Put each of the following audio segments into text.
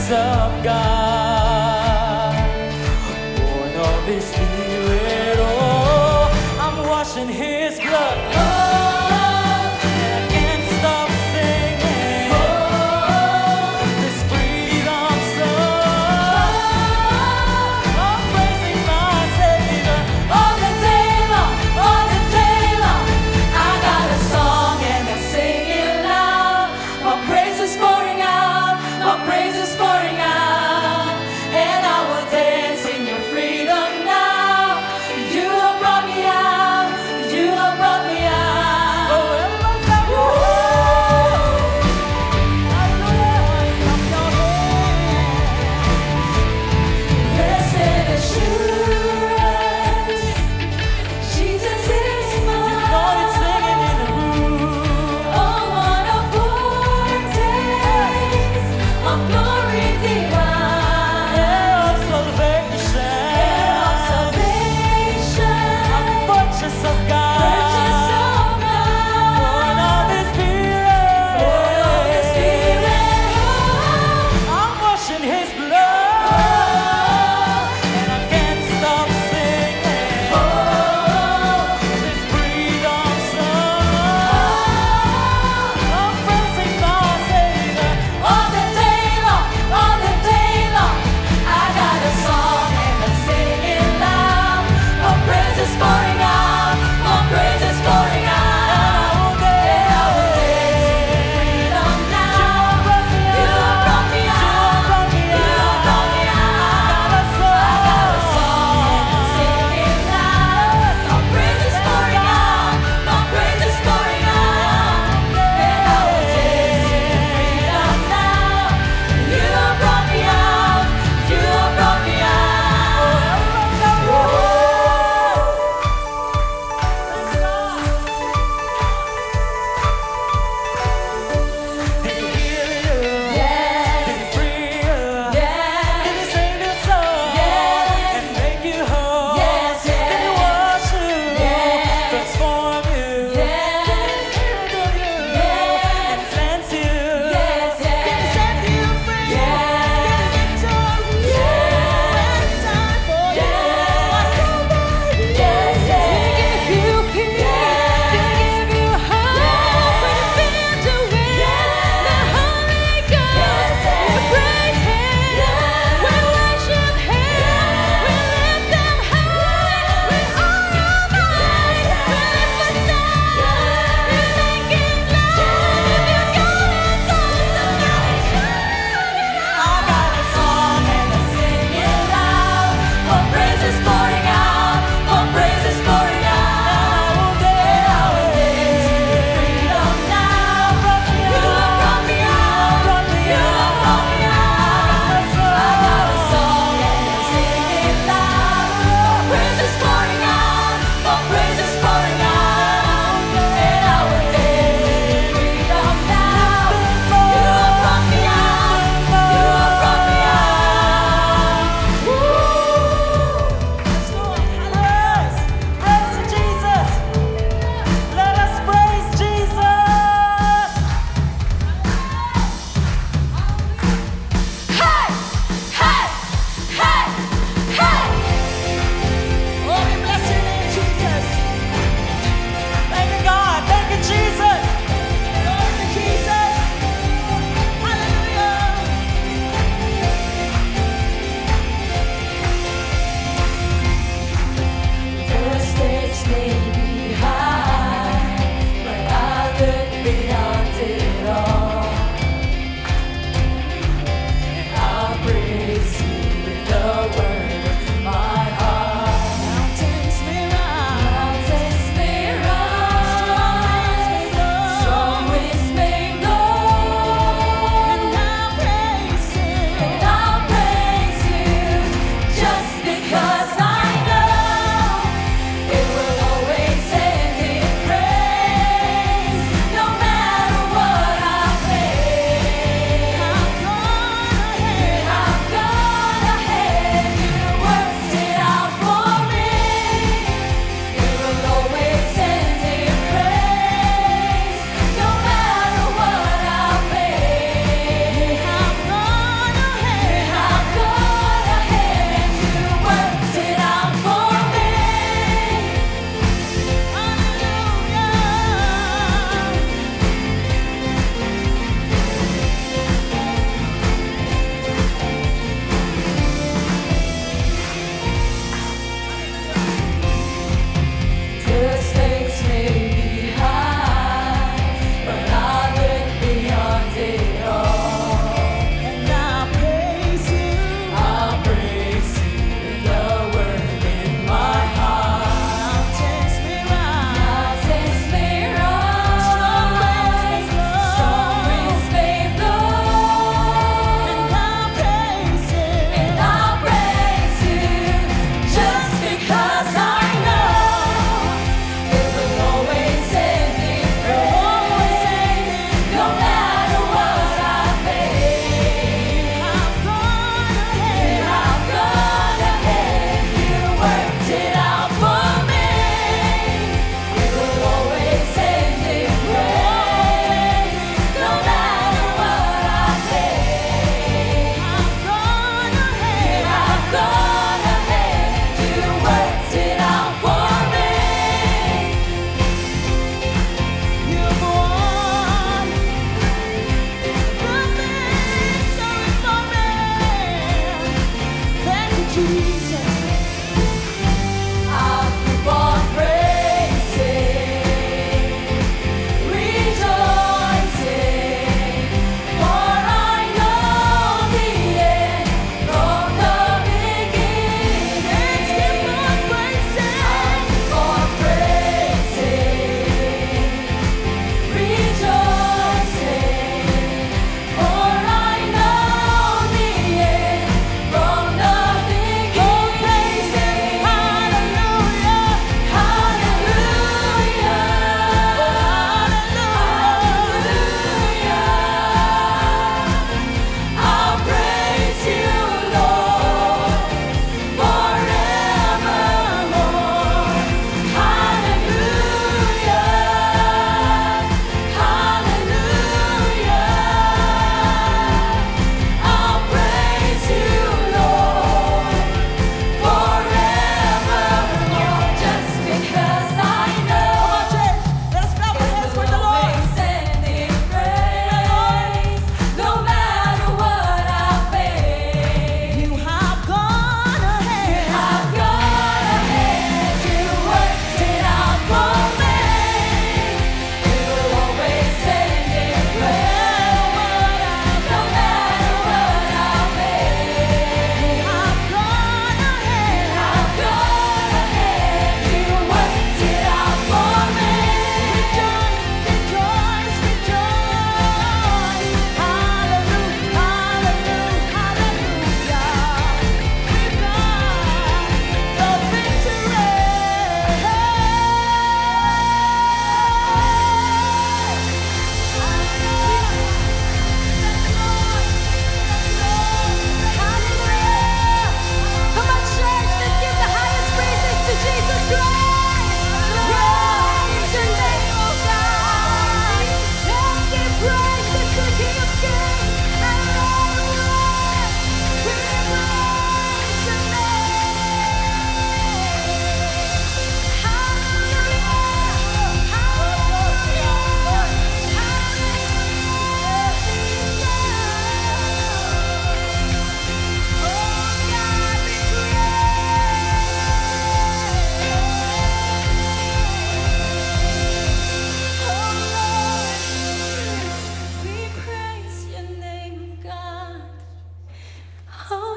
presence of God. Born of His Spirit, oh, I'm washing His blood. Oh, and I can't stop singing. Oh, this freedom song. I'm praising my Savior all the day long, all the day long. I got a song and I sing it loud. My praise is pouring out, my praise is pouring out.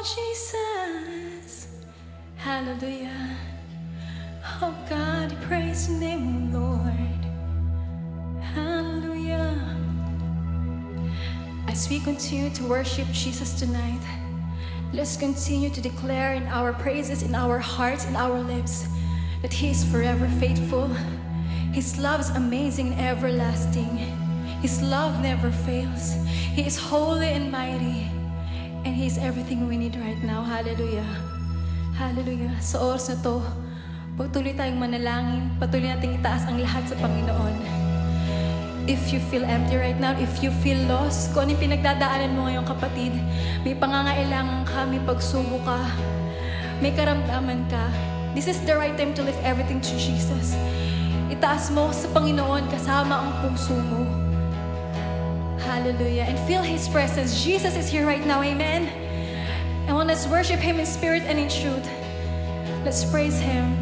Jesus. Hallelujah. Oh God, praise your name, O Lord. Hallelujah. As we continue to worship Jesus tonight, let's continue to declare in our praises, in our hearts, in our lips, that He is forever faithful. His love is amazing and everlasting. His love never fails. He is holy and mighty. And He is everything we need right now. Hallelujah. Hallelujah. Sa oras na to, patuloy tayong manalangin. Patuloy nating itaas ang lahat sa Panginoon. If you feel empty right now, if you feel lost, kung anong pinagdadaanan mo ngayon, kapatid, may pangangailangan ka, may pagsubo ka, may karamdaman ka, this is the right time to lift everything to Jesus. Itaas mo sa Panginoon kasama ang puso mo. Hallelujah. And feel His presence. Jesus is here right now. Amen. And let's worship Him in spirit and in truth. Let's praise Him.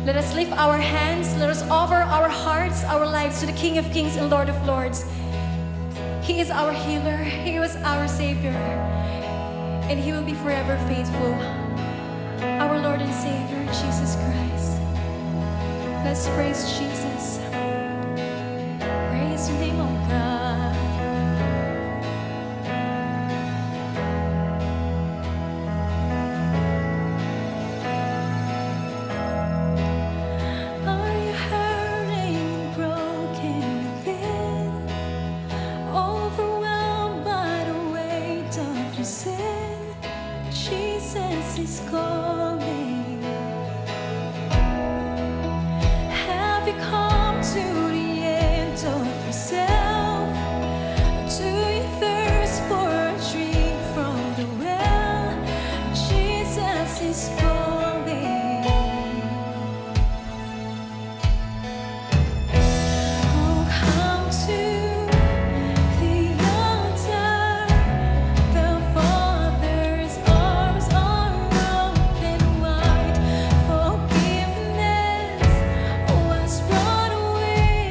Let us lift our hands. Let us offer our hearts, our lives to the King of Kings and Lord of Lords. He is our healer. He was our Savior. And He will be forever faithful. Our Lord and Savior, Jesus Christ. Let's praise Jesus. Praise your name, O God. Are you hurting and broken within? Overwhelmed by the weight of your sin? Jesus is calling. Have you come to the end of yourself? Do you thirst for a drink from the well? Jesus is calling. Oh, come to the altar. The Father's arms are open wide. Forgiveness was brought away.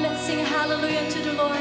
on, let's sing hallelujah to the Lord.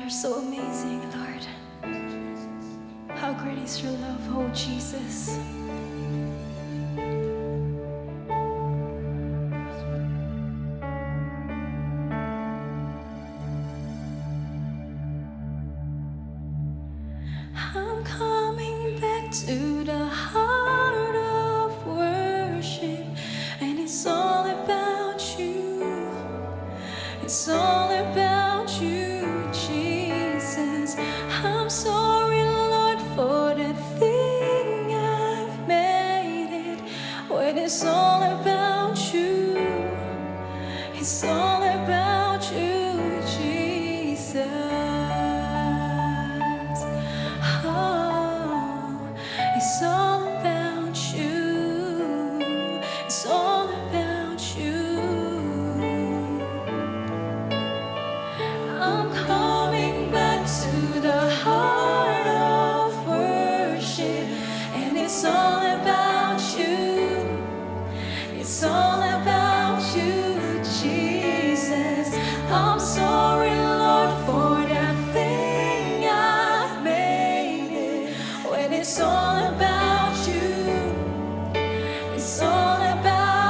So amazing, Lord. How great is your love, oh Jesus. I'm coming back to the heart of worship, and it's all about you. It's all about you, Jesus. I'm sorry, Lord, for the thing I've made it. When it's all about you, it's all about you, Jesus. Oh, it's all about you. It's all about you. I'm coming back to the heart of worship, and it's all about you. It's all about you, Jesus. I'm sorry, Lord, for that thing I've made it. When it's all about you, it's all about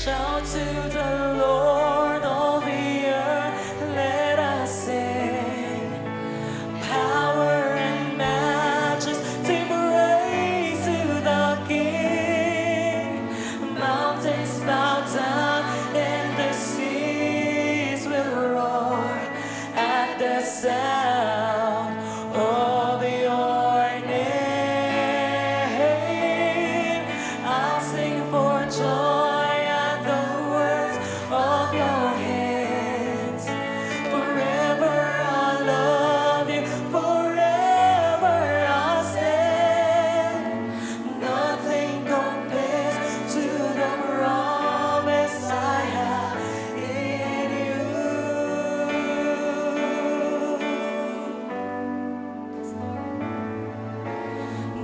Shout to the Lord, all the earth, let us sing. Power and majesty, praise to the King. Mountains bow down and the seas will roar at the sound of your name. I'll sing for joy at the words of your hands. Forever I'll love you, forever I'll stand. Nothing compares to the promise I have in you.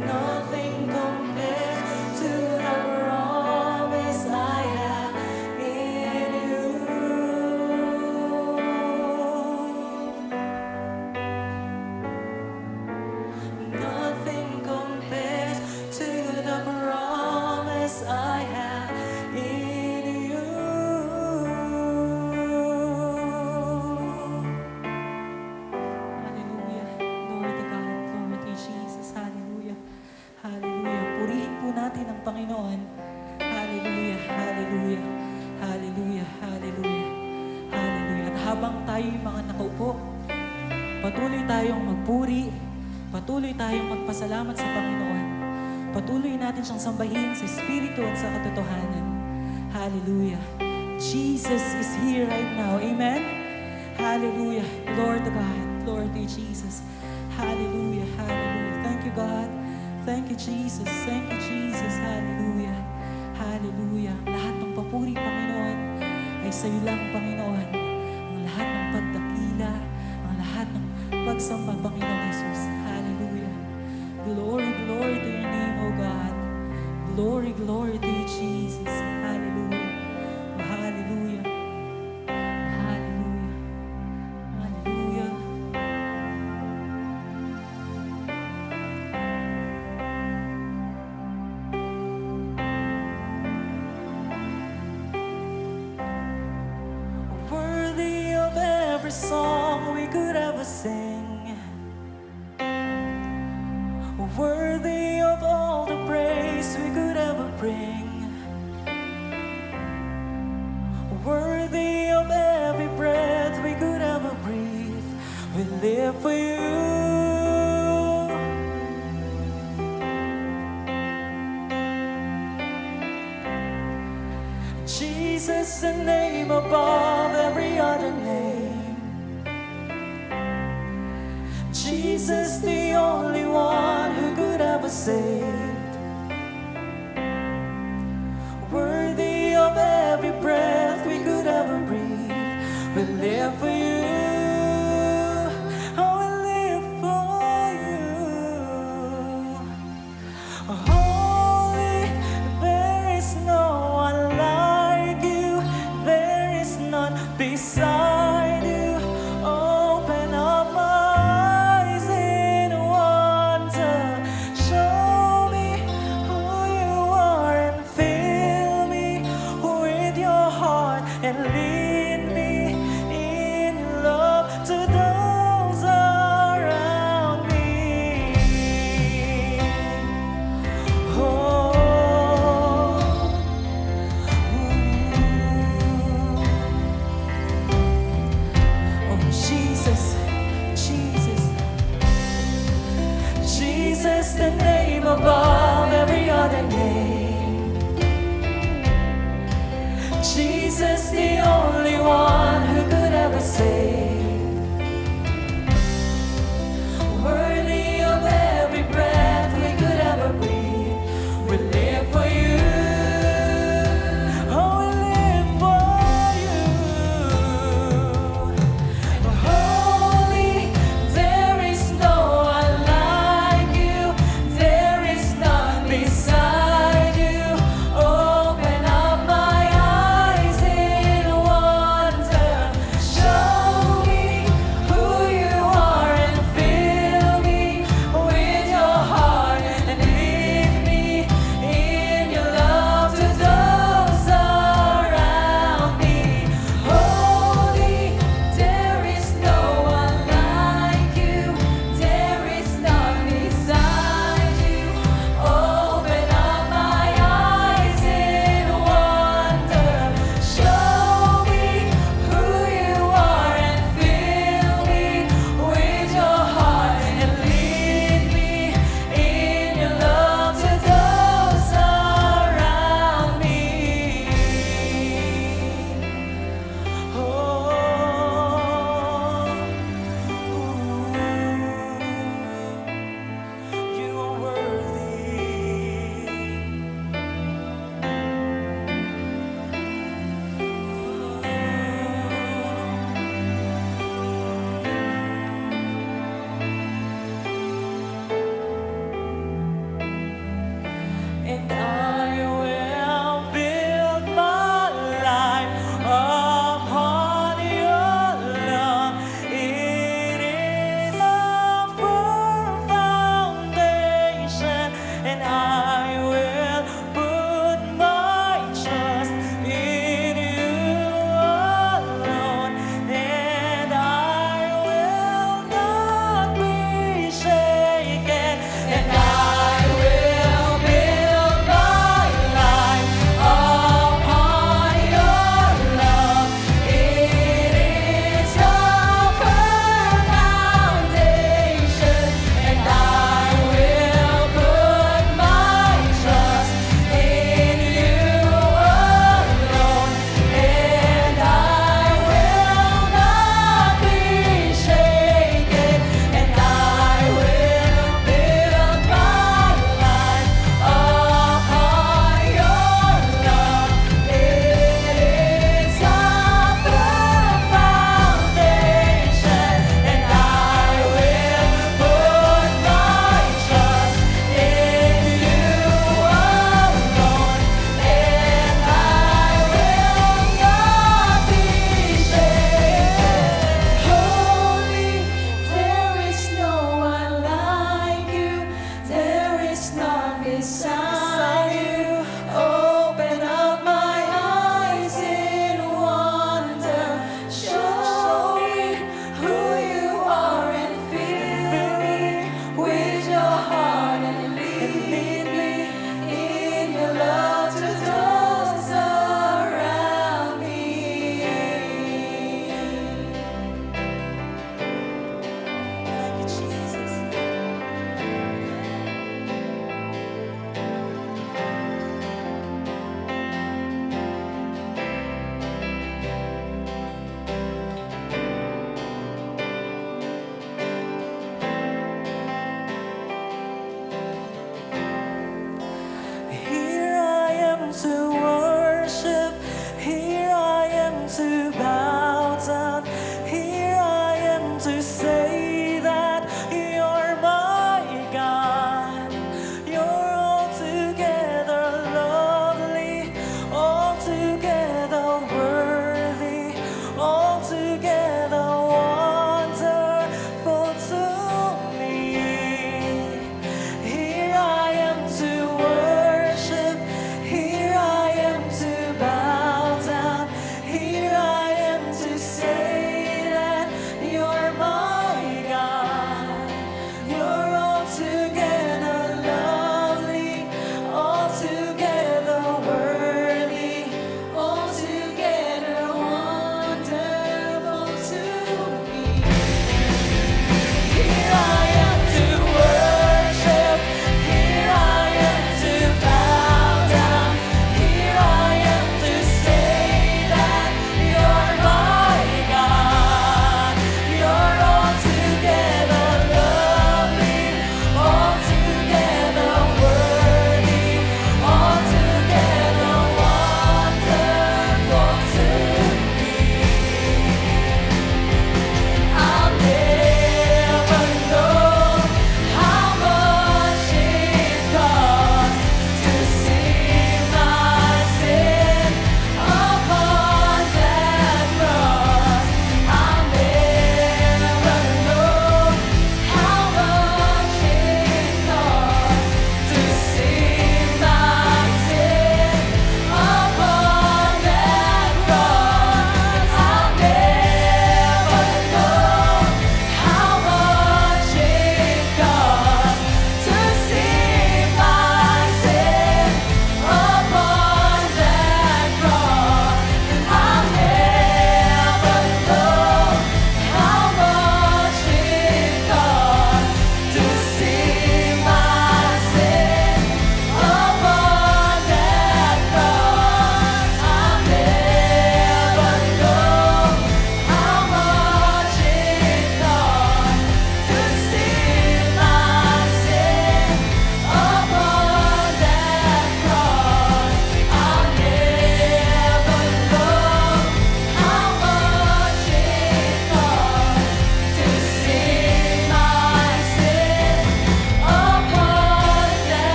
Nothing compares to the promise I have in you. Nothing compares to the promise I have in you. Hallelujah. Glory to God. Glory to Jesus. Hallelujah. Hallelujah. Purihin po natin ang Panginoon. Hallelujah. Hallelujah. Hallelujah. Hallelujah. Hallelujah. At habang tayo'y mga nakaupo, patuloy tayong magpuri, patuloy tayong magpasalamat sa Panginoon. Patuloy natin siyang sambahin sa Espiritu at sa katotohanan. Hallelujah. Jesus is here right now. Amen? Hallelujah. Lord to God. Lord to Jesus. Hallelujah. Hallelujah. Thank you, God. Thank you, Jesus. Thank you, Jesus. Hallelujah. Hallelujah. Ang lahat ng papuri, Panginoon, ay sa iyo lang, Panginoon. Ang lahat ng pagdakila, ang lahat ng pagsamba, Panginoon Jesus. Hallelujah. Glory, glory to your name, O God. Glory, glory to you, Jesus. Hallelujah. Hallelujah. Hallelujah. Hallelujah. Worthy of every song we could ever sing. Worthy of all the praise we could ever bring. Worthy of every breath we could ever breathe. We live for you. Jesus, the name above every other name. Jesus, the only one who could ever save. Worthy of every breath we could ever breathe. We live for you. Oh, we live for you. Holy, there is no one like you. There is none beside you. Open up my eyes in wonder. Show me who you are and fill me with your heart and lead me in love to those around me. Oh, Jesus, Jesus, Jesus, the name above every other name. Jesus, the only one who could ever save. Worthy of every breath we could ever breathe. We live for you. Oh, we live for you. Holy, there is no one like you. There is none beside you. Open up my eyes in wonder.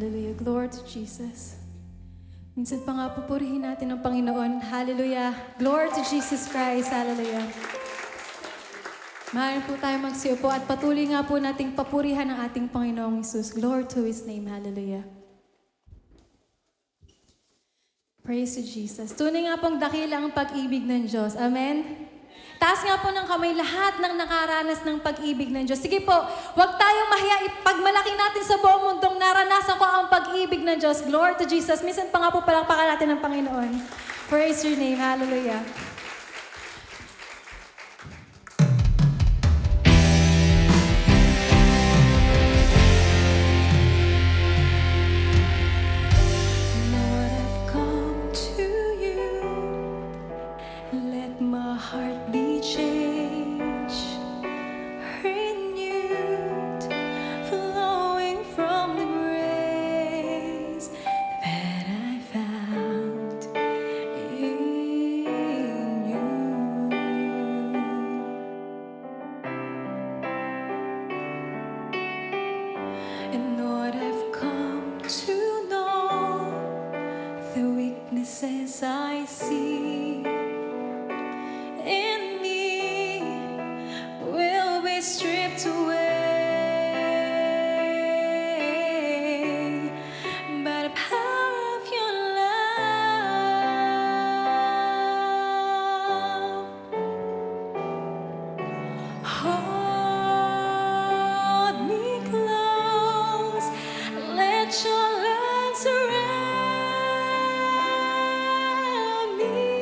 Hallelujah. Glory to Jesus. Minsan pa nga pupurihin natin ang Panginoon. Hallelujah. Glory to Jesus Christ. Hallelujah. Maaari po tayo magsiupo at patuloy nga po nating papurihan ang ating Panginoong Hesus. Glory to His name. Hallelujah. Praise to Jesus. Tunay nga pong dakila ang pag-ibig ng Diyos. Amen? Taas nga po ng kamay lahat ng nakaranas ng pag-ibig ng Diyos. Sige po, huwag tayong mahiya. Ipagmalaki natin sa buong mundong naranasan ko ang pag-ibig ng Diyos. Glory to Jesus. Minsan pa nga po palakpakan natin ng Panginoon. Praise your name. Hallelujah. Lord, I've come to you. Let my heart be changed, renewed, flowing from the grace that I found in you. And Lord, I've come to know the weaknesses I see in me will be stripped away by the power of your love. Hold me close, let your love surround me.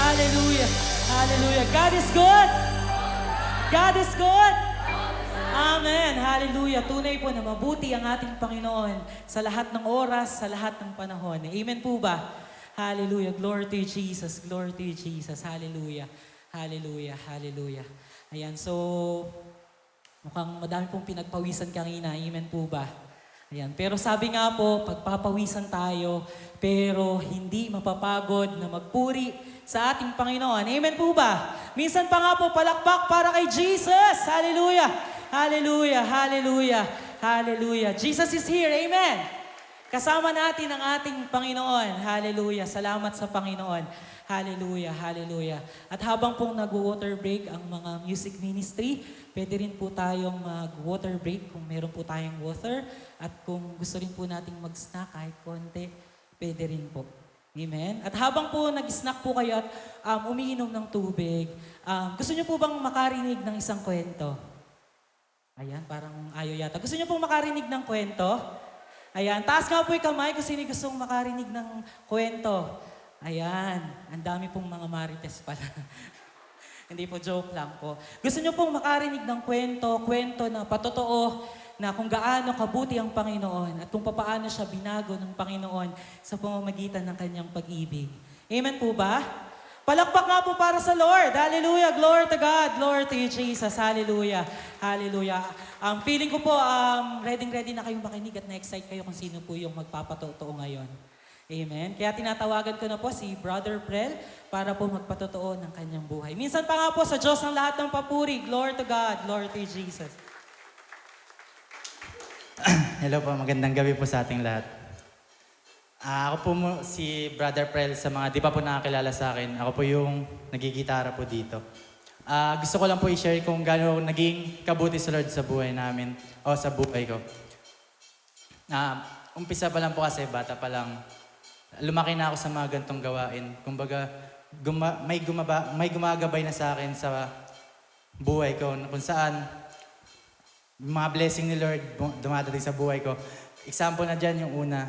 Hallelujah. Hallelujah. God is good. God is good. Amen. Hallelujah. Tunay po na mabuti ang ating Panginoon sa lahat ng oras, sa lahat ng panahon. Amen po ba? Hallelujah. Glory to you, Jesus. Glory to you, Jesus. Hallelujah. Hallelujah. Hallelujah. Ayan, so mukhang madami pong pinagpawisan kanina. Amen po ba? Ayan. Pero sabi nga po, pagpapawisan tayo, pero hindi mapapagod na magpuri sa ating Panginoon. Amen po ba? Minsan pa nga po, palakpak para kay Jesus. Hallelujah! Hallelujah! Hallelujah! Hallelujah! Jesus is here. Amen! Kasama natin ang ating Panginoon. Hallelujah! Salamat sa Panginoon. Hallelujah! Hallelujah! At habang pong nag-water break ang mga music ministry, pwede rin po tayong mag-water break kung meron po tayong water. At kung gusto rin po nating mag-snack kahit konti, pwede rin po. Amen? At habang po nag-snack po kayo at umiinom ng tubig, gusto niyo po bang makarinig ng isang kwento? Ayan, parang ayaw yata. Gusto niyo pong makarinig ng kwento? Ayan, taas nga po yung kamay kung sino gustong makarinig ng kwento. Ayan, ang dami pong mga marites pala. Hindi po, joke lang po. Gusto niyo pong makarinig ng kwento na patotoo na kung gaano kabuti ang Panginoon at kung papaano siya binago ng Panginoon sa pamamagitan ng kanyang pag-ibig. Amen po ba? Palakpak nga po para sa Lord. Hallelujah. Glory to God. Glory to you, Jesus. Hallelujah. Hallelujah. Feeling ko po, ready na kayong makinig at na-excite kayo kung sino po yung magpapatotoo ngayon. Amen. Kaya tinatawagan ko na po si Brother Prel para po magpatotoo ng kanyang buhay. Minsan pa nga po sa Diyos ang lahat ng papuri. Glory to God. Glory to you, Jesus. Hello po, magandang gabi po sa ating lahat. Ako po si Brother Prel sa mga di pa po nakakilala sa akin. Ako po yung nagigitara po dito. Gusto ko lang po i-share kung gaano naging kabuti sa Lord sa buhay namin o sa buhay ko. Umpisa pa lang po kasi, bata pa lang. Lumaki na ako sa mga gantong gawain. Kumbaga, may gumagabay na sa akin sa buhay ko kung saan mga blessing ni Lord dumadating sa buhay ko. Example na dyan yung una,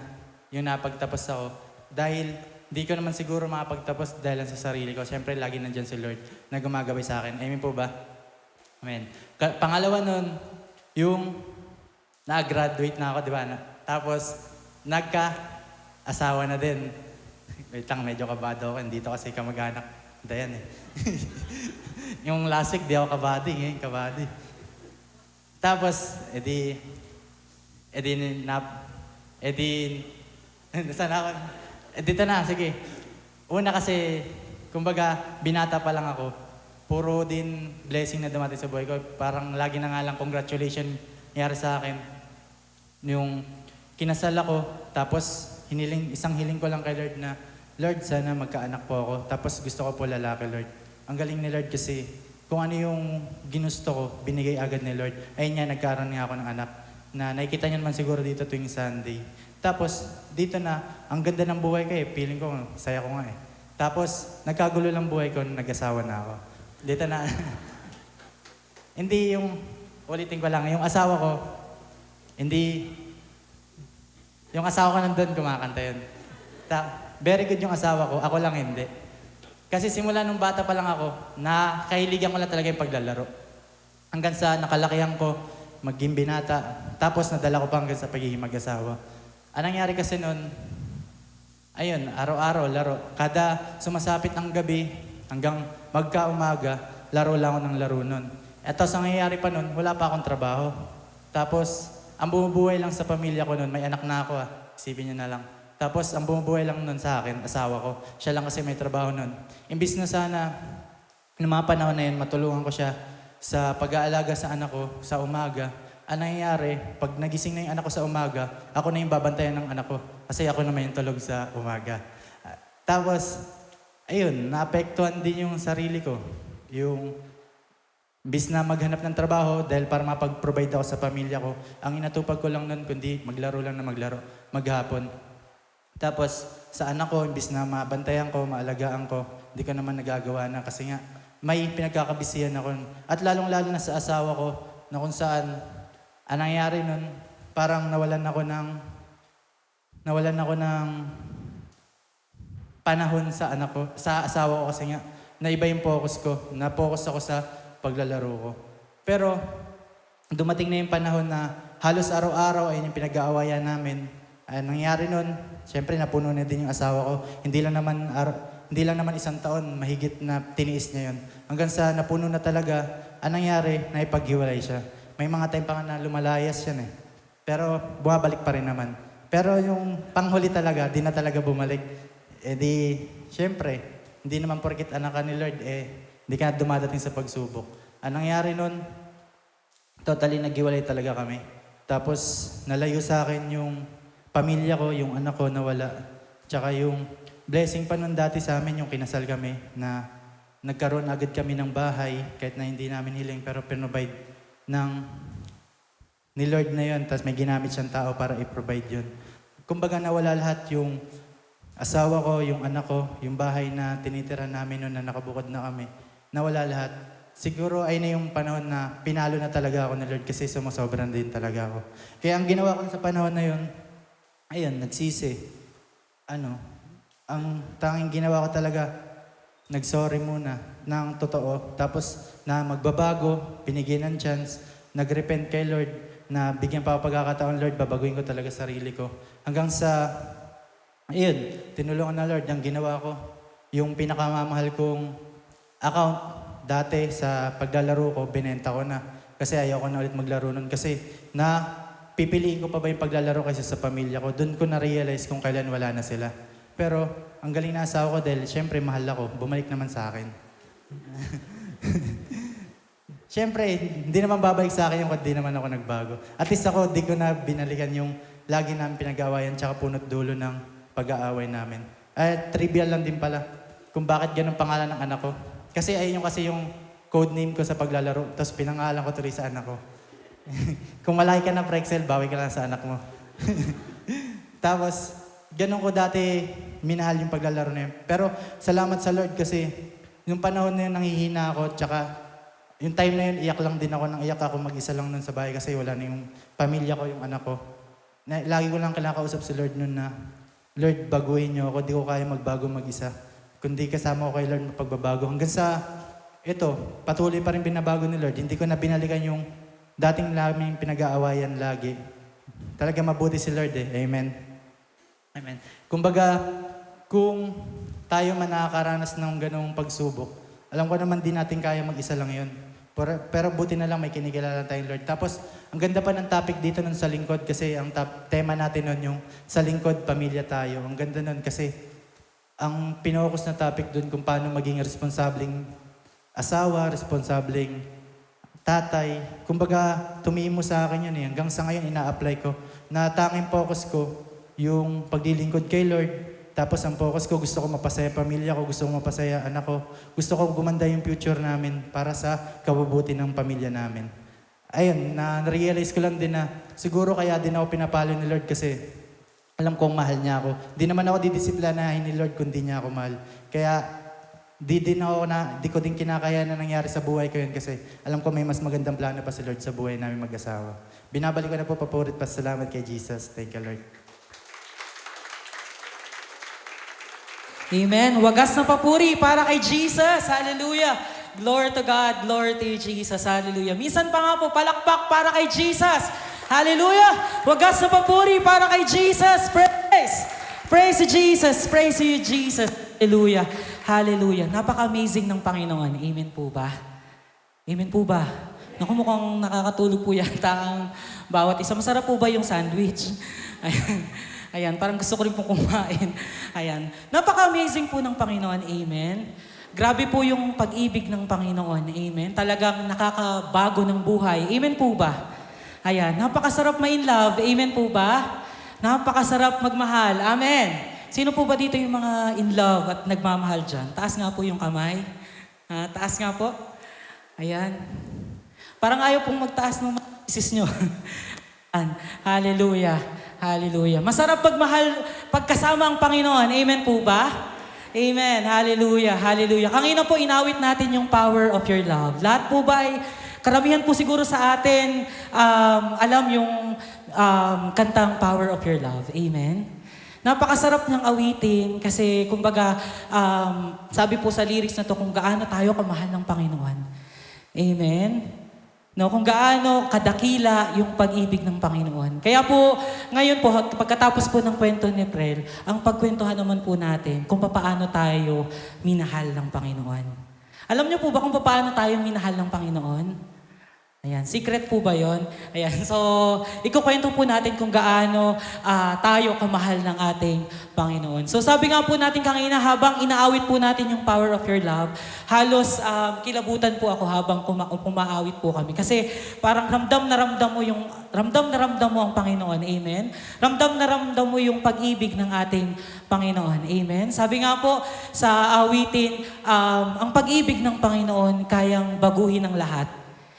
yung napagtapos ako. Dahil di ko naman siguro makapagtapos dahil lang sa sarili ko. Siyempre, lagi nandyan si Lord na gumagabay sa akin. Amen po ba? Amen. Pangalawa nun, yung na-graduate na ako, di ba? Tapos, nagka-asawa na din. Wait lang, medyo kabado ako. Dito kasi kamag-anak. Dayan eh. Yung last week, di ako kabady. Ngayon, kabady. Tapos, saan ako? Dito na, sige. Una kasi, kumbaga, binata pa lang ako. Puro din blessing na dumating sa buhay ko. Parang lagi na nga lang congratulations nangyari sa akin. Yung kinasal ako, tapos isang hiling ko lang kay Lord na, Lord, sana magkaanak po ako. Tapos gusto ko po lalaki, Lord. Ang galing ni Lord kasi, kung ano yung ginusto ko, binigay agad ni Lord. Ayun nga, nagkaroon nga ako ng anak. Na nakikita niyo naman siguro dito tuwing Sunday. Tapos, dito na, ang ganda ng buhay ko eh. Feeling ko, saya ko nga eh. Tapos, nagkagulo lang buhay ko, nag-asawa na ako. Dito na. Hindi yung, ulitin ko lang, yung asawa ko, yung asawa ko nandun, kumakanta yun. Very good yung asawa ko, ako lang hindi. Kasi simula nung bata pa lang ako, nakahiligan ko lang talaga yung paglalaro. Hanggang sa nakalakihan ko, maging binata. Tapos nadala ko pa hanggang sa pagiging mag-asawa. Ang nangyari kasi noon, ayun, araw-araw, laro. Kada sumasapit ng gabi, hanggang magka-umaga, laro lang ako ng laro noon. Eto, sa nangyayari pa noon, wala pa akong trabaho. Tapos, ang bumubuhay lang sa pamilya ko noon, may anak na ako isipin niyo na lang. Tapos, ang bumubuhay lang nun sa akin, asawa ko. Siya lang kasi may trabaho nun. Imbis na sana, noong mga panahon na yun, matulungan ko siya sa pag-aalaga sa anak ko sa umaga. Ang nangyayari, pag nagising na yung anak ko sa umaga, ako na yung babantayan ng anak ko. Kasi ako naman yung tulog sa umaga. Tapos, ayun, naapektuhan din yung sarili ko. Yung, imbis na maghanap ng trabaho, dahil para mapag-provide ako sa pamilya ko, ang inatupag ko lang nun, kundi maglaro lang na maglaro, maghapon. Tapos, sa anak ko, imbis na mabantayan ko, maalagaan ko, hindi ko naman nagagawa na kasi nga, may pinagkakabisihan ako. At lalong-lalo na sa asawa ko, na kung saan, ang nangyari nun, parang nawalan ako ng panahon sa anak ko, sa asawa ko kasi nga, naiba yung focus ko. Na-focus ako sa paglalaro ko. Pero, dumating na yung panahon na halos araw-araw ay yung pinag-aawayan namin. Nangyari nun, syempre napuno na din yung asawa ko. Hindi lang naman isang taon, mahigit na tiniis niya yun. Hanggang sa napuno na talaga, nangyari, naipaghiwalay siya. May mga time pa nga na lumalayas yan eh. Pero bumabalik pa rin naman. Pero yung panghuli talaga, di na talaga bumalik. Syempre, hindi naman porkit anak ka ni Lord, hindi ka na dumadating sa pagsubok. Nangyari nun, totally naghiwalay talaga kami. Tapos, nalayo sa akin yung pamilya ko, yung anak ko nawala. Tsaka yung blessing pa nun dati sa amin, yung kinasal kami, na nagkaroon agad kami ng bahay, kahit na hindi namin hiling, pero pinrovide ng ni Lord na yun, tapos may ginamit siyang tao para i-provide yun. Kumbaga nawala lahat yung asawa ko, yung anak ko, yung bahay na tinitira namin noon na nakabukod na kami. Nawala lahat. Siguro ay na yung panahon na pinalo na talaga ako ni Lord kasi sumusobran din talaga ako. Kaya ang ginawa ko sa panahon na yun, ayun, nagsisi. Ang tanging ginawa ko talaga, nag-sorry muna ng totoo. Tapos na magbabago, binigyan ng chance, nag-repent kay Lord, na bigyan pa ako pagkakataon, Lord, babaguhin ko talaga sarili ko. Hanggang sa, ayun, tinulungan na Lord, ang ginawa ko, yung pinakamamahal kong account dati sa paglalaro ko, binenta ko na. Kasi ayaw ko na ulit maglaro nun. Kasi pipiliin ko pa ba yung paglalaro kaysa sa pamilya ko. Doon ko na-realize kung kailan wala na sila. Pero, ang galing na asawa ko dahil, syempre, mahal ako. Bumalik naman sa akin. Siyempre, hindi naman babalik sa akin yung di naman ako nagbago. At least ako, di ko na binalikan yung lagi namin pinag-aawayan tsaka punot dulo ng pag-aaway namin. Trivial lang din pala kung bakit ganun pangalan ng anak ko. Kasi ayun yung code name ko sa paglalaro. Tapos pinangalan ko tuloy sa anak ko. Kung malaki ka na Prexel, bawi ka lang sa anak mo. Tapos, ganun ko dati minahal yung paglalaro na yun. Pero salamat sa Lord kasi yung panahon na yun nanghihina ako tsaka yung time na yun, iyak lang din ako nang iyak ako mag-isa lang nun sa bahay kasi wala na yung pamilya ko, yung anak ko. Lagi ko lang kinakausap si Lord nun na, Lord, baguhin niyo ako, di ko kaya magbago mag-isa. Kundi kasama ko kay Lord mapagbabago. Hanggang sa, patuloy pa rin binabago ni Lord. Hindi ko na binalikan yung dating namin pinag-aawayan lagi. Talaga mabuti si Lord Amen. Amen. Kumbaga, kung tayo man nakakaranas ng ganong pagsubok, alam ko naman din natin kaya mag-isa lang yun. Pero buti na lang may kinikilala tayong Lord. Tapos, ang ganda pa ng topic dito nun sa lingkod kasi ang tema natin nun yung sa lingkod, pamilya tayo. Ang ganda nun kasi ang pinokus na topic dun kung paano maging responsableng asawa, responsableng tatay. Kumbaga, tumimo sa akin yun Hanggang sa ngayon, ina-apply ko. Na tanging focus ko yung paglilingkod kay Lord. Tapos ang focus ko, gusto ko mapasaya pamilya ko, gusto ko mapasaya anak ko. Gusto ko gumanda yung future namin para sa kabubuti ng pamilya namin. Ayun, na-realize ko lang din na siguro kaya din ako pinapalo ni Lord kasi alam kong mahal niya ako. Di naman ako didisiplinahin ni Lord kung di niya ako mahal. Kaya di ko din kinakaya na nangyari sa buhay ko yun kasi alam ko may mas magandang plano pa si Lord sa buhay namin mag-asawa. Binabalik ko na po papurit pa. Salamat kay Jesus. Thank you, Lord. Amen. Wagas na papuri para kay Jesus. Hallelujah. Glory to God. Glory to Jesus. Hallelujah. Minsan pa nga po, palakpak para kay Jesus. Hallelujah. Wagas na papuri para kay Jesus. Praise. Praise to Jesus. Praise to you, Jesus. Hallelujah. Hallelujah. Napaka-amazing ng Panginoon. Amen po ba? Amen po ba? Naku, mukhang nakakatulog po yata ang bawat isa. Masarap po ba yung sandwich? Ayan. Ayan, parang gusto ko rin pong kumain. Ayan. Napaka-amazing po ng Panginoon. Amen. Grabe po yung pag-ibig ng Panginoon. Amen. Talagang nakakabago ng buhay. Amen po ba? Ayan. Napakasarap ma-in love. Amen po ba? Napakasarap magmahal. Amen. Sino po ba dito yung mga in love at nagmamahal dyan? Taas nga po yung kamay. Taas nga po. Ayan. Parang ayaw pong magtaas ng isis nyo. Hallelujah. Hallelujah. Masarap pagmahal, pagkasama ang Panginoon. Amen po ba? Amen. Hallelujah. Hallelujah. Kanina po inawit natin yung power of your love. Lahat po ba ay, karamihan po siguro sa atin, alam yung kantang power of your love. Amen. Napakasarap niyang awitin kasi kumbaga, sabi po sa lyrics na to kung gaano tayo kamahal ng Panginoon. Amen? No, kung gaano kadakila yung pag-ibig ng Panginoon. Kaya po, ngayon po, pagkatapos po ng kwento ni Prel, ang pagkwentuhan naman po natin kung paano tayo minahal ng Panginoon. Alam niyo po ba kung paano tayo minahal ng Panginoon? Ayan, secret po ba yon? Ayan, so ikukwento po natin kung gaano tayo kamahal ng ating Panginoon. So sabi nga po natin kanina, habang inaawit po natin yung power of your love, halos kilabutan po ako habang pumaawit po kami. Kasi parang ramdam na ramdam mo ang Panginoon. Amen? Ramdam na ramdam mo yung pag-ibig ng ating Panginoon. Amen? Sabi nga po sa awitin, ang pag-ibig ng Panginoon kayang baguhin ang lahat.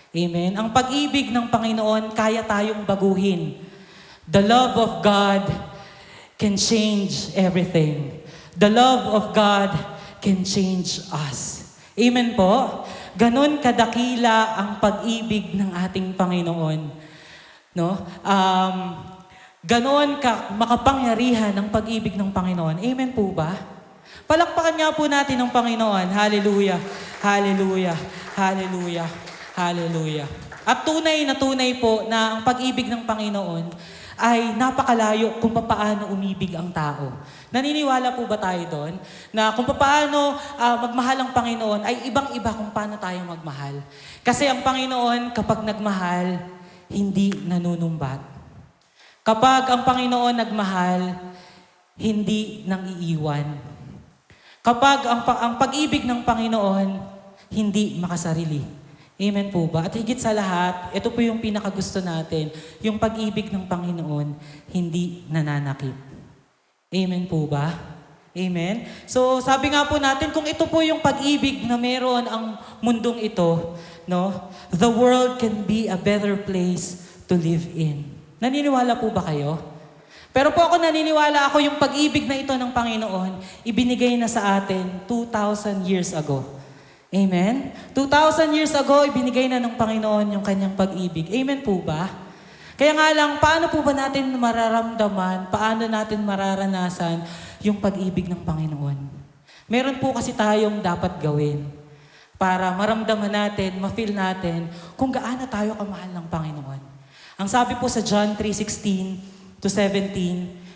Amen? Ang pag-ibig ng Panginoon, kaya tayong baguhin. The love of God can change everything. The love of God can change us. Amen po? Ganon kadakila ang pag-ibig ng ating Panginoon. No? Ganon makapangyarihan ang pag-ibig ng Panginoon. Amen po ba? Palakpakan nga po natin ang Panginoon. Hallelujah. Hallelujah. Hallelujah. Hallelujah. At tunay na tunay po na ang pag-ibig ng Panginoon ay napakalayo kung paano umibig ang tao. Naniniwala po ba tayo doon? Na kung paano magmahal ang Panginoon ay ibang-iba kung paano tayo magmahal. Kasi ang Panginoon kapag nagmahal, hindi nanunumbat. Kapag ang Panginoon nagmahal, hindi nang iiwan. Kapag ang pag-ibig ng Panginoon, hindi makasarili. Amen po ba? At higit sa lahat, ito po yung pinakagusto natin, yung pag-ibig ng Panginoon, hindi nananakit. Amen po ba? Amen? So sabi nga po natin, kung ito po yung pag-ibig na meron ang mundong ito, no? The world can be a better place to live in. Naniniwala po ba kayo? Pero po ako naniniwala ako yung pag-ibig na ito ng Panginoon, ibinigay na sa atin 2,000 years ago. Amen? 2,000 years ago, ibinigay na ng Panginoon yung kanyang pag-ibig. Amen po ba? Kaya nga lang, paano po ba natin mararamdaman, paano natin mararanasan yung pag-ibig ng Panginoon? Meron po kasi tayong dapat gawin para maramdaman natin, ma-feel natin kung gaano tayo kamahal ng Panginoon. Ang sabi po sa John 3:16-17,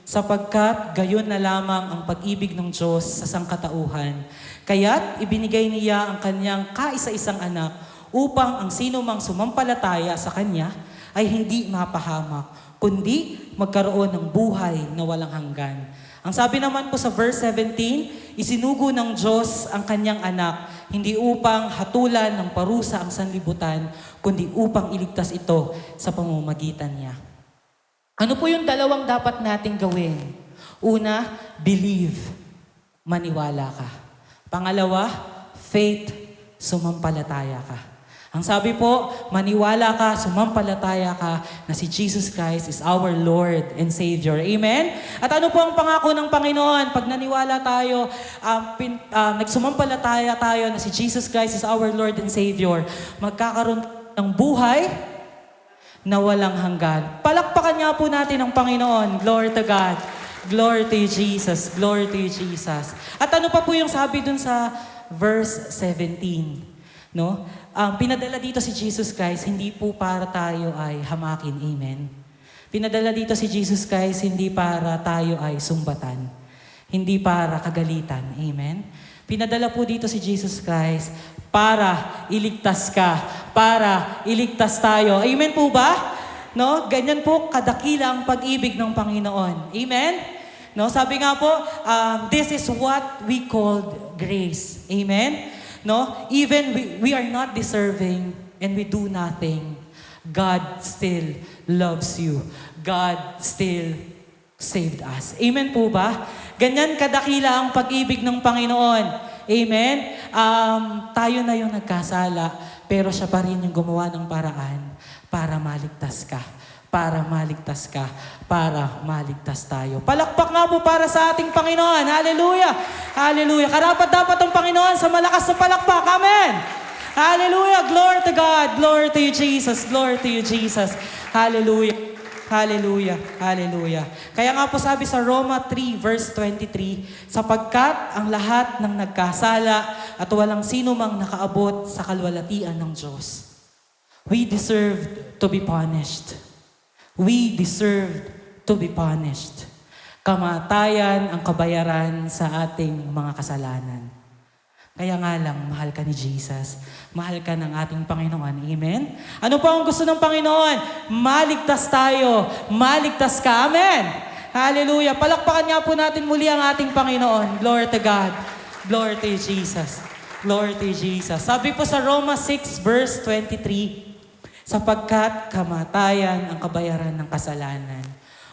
sapagkat gayon na lamang ang pag-ibig ng Diyos sa sangkatauhan. Kaya't ibinigay niya ang kanyang kaisa-isang anak upang ang sino mang sumampalataya sa kanya ay hindi mapahamak, kundi magkaroon ng buhay na walang hanggan. Ang sabi naman po sa verse 17, isinugo ng Diyos ang kanyang anak, hindi upang hatulan ng parusa ang sanlibutan, kundi upang iligtas ito sa pamamagitan niya. Ano po yung dalawang dapat nating gawin? Una, believe, maniwala ka. Pangalawa, faith, sumampalataya ka. Ang sabi po, maniwala ka, sumampalataya ka na si Jesus Christ is our Lord and Savior. Amen? At ano po ang pangako ng Panginoon? Pag naniwala tayo, nagsumampalataya tayo na si Jesus Christ is our Lord and Savior, magkakaroon ng buhay na walang hanggan. Palakpakan nga po natin ang Panginoon. Glory to God. Glory to you, Jesus. Glory to you, Jesus. At ano pa po yung sabi dun sa verse 17? No? Pinadala dito si Jesus Christ, hindi po para tayo ay hamakin. Amen? Pinadala dito si Jesus Christ, hindi para tayo ay sumbatan. Hindi para kagalitan. Amen? Pinadala po dito si Jesus Christ para iligtas ka, para iligtas tayo. Amen po ba? No? Ganyan po kadakila ang pag-ibig ng Panginoon. Amen? No? Sabi nga po, this is what we call grace. Amen? No? Even we are not deserving and we do nothing. God still loves you. God still saved us. Amen po ba? Ganyan kadakila ang pag-ibig ng Panginoon. Amen? Tayo na yung nagkasala, pero siya pa rin yung gumawa ng paraan para maligtas ka. Para maligtas ka. Para maligtas tayo. Palakpak nga po para sa ating Panginoon. Hallelujah! Hallelujah! Karapat-dapat ang Panginoon sa malakas na palakpak. Amen! Hallelujah! Glory to God! Glory to you, Jesus! Glory to you, Jesus! Hallelujah! Hallelujah. Hallelujah. Kaya nga po sabi sa Roma 3 verse 23, sapagkat ang lahat ng nagkasala at walang sino mang nakaabot sa kalwalatian ng Diyos. We deserved to be punished. We deserved to be punished. Kamatayan ang kabayaran sa ating mga kasalanan. Kaya nga lang, mahal ka ni Jesus. Mahal ka ng ating Panginoon. Amen? Ano pa ang gusto ng Panginoon? Maligtas tayo. Maligtas ka. Amen? Hallelujah. Palakpakan nga po natin muli ang ating Panginoon. Glory to God. Glory to Jesus. Glory to Jesus. Sabi po sa Roma 6 verse 23, sapagkat kamatayan ang kabayaran ng kasalanan.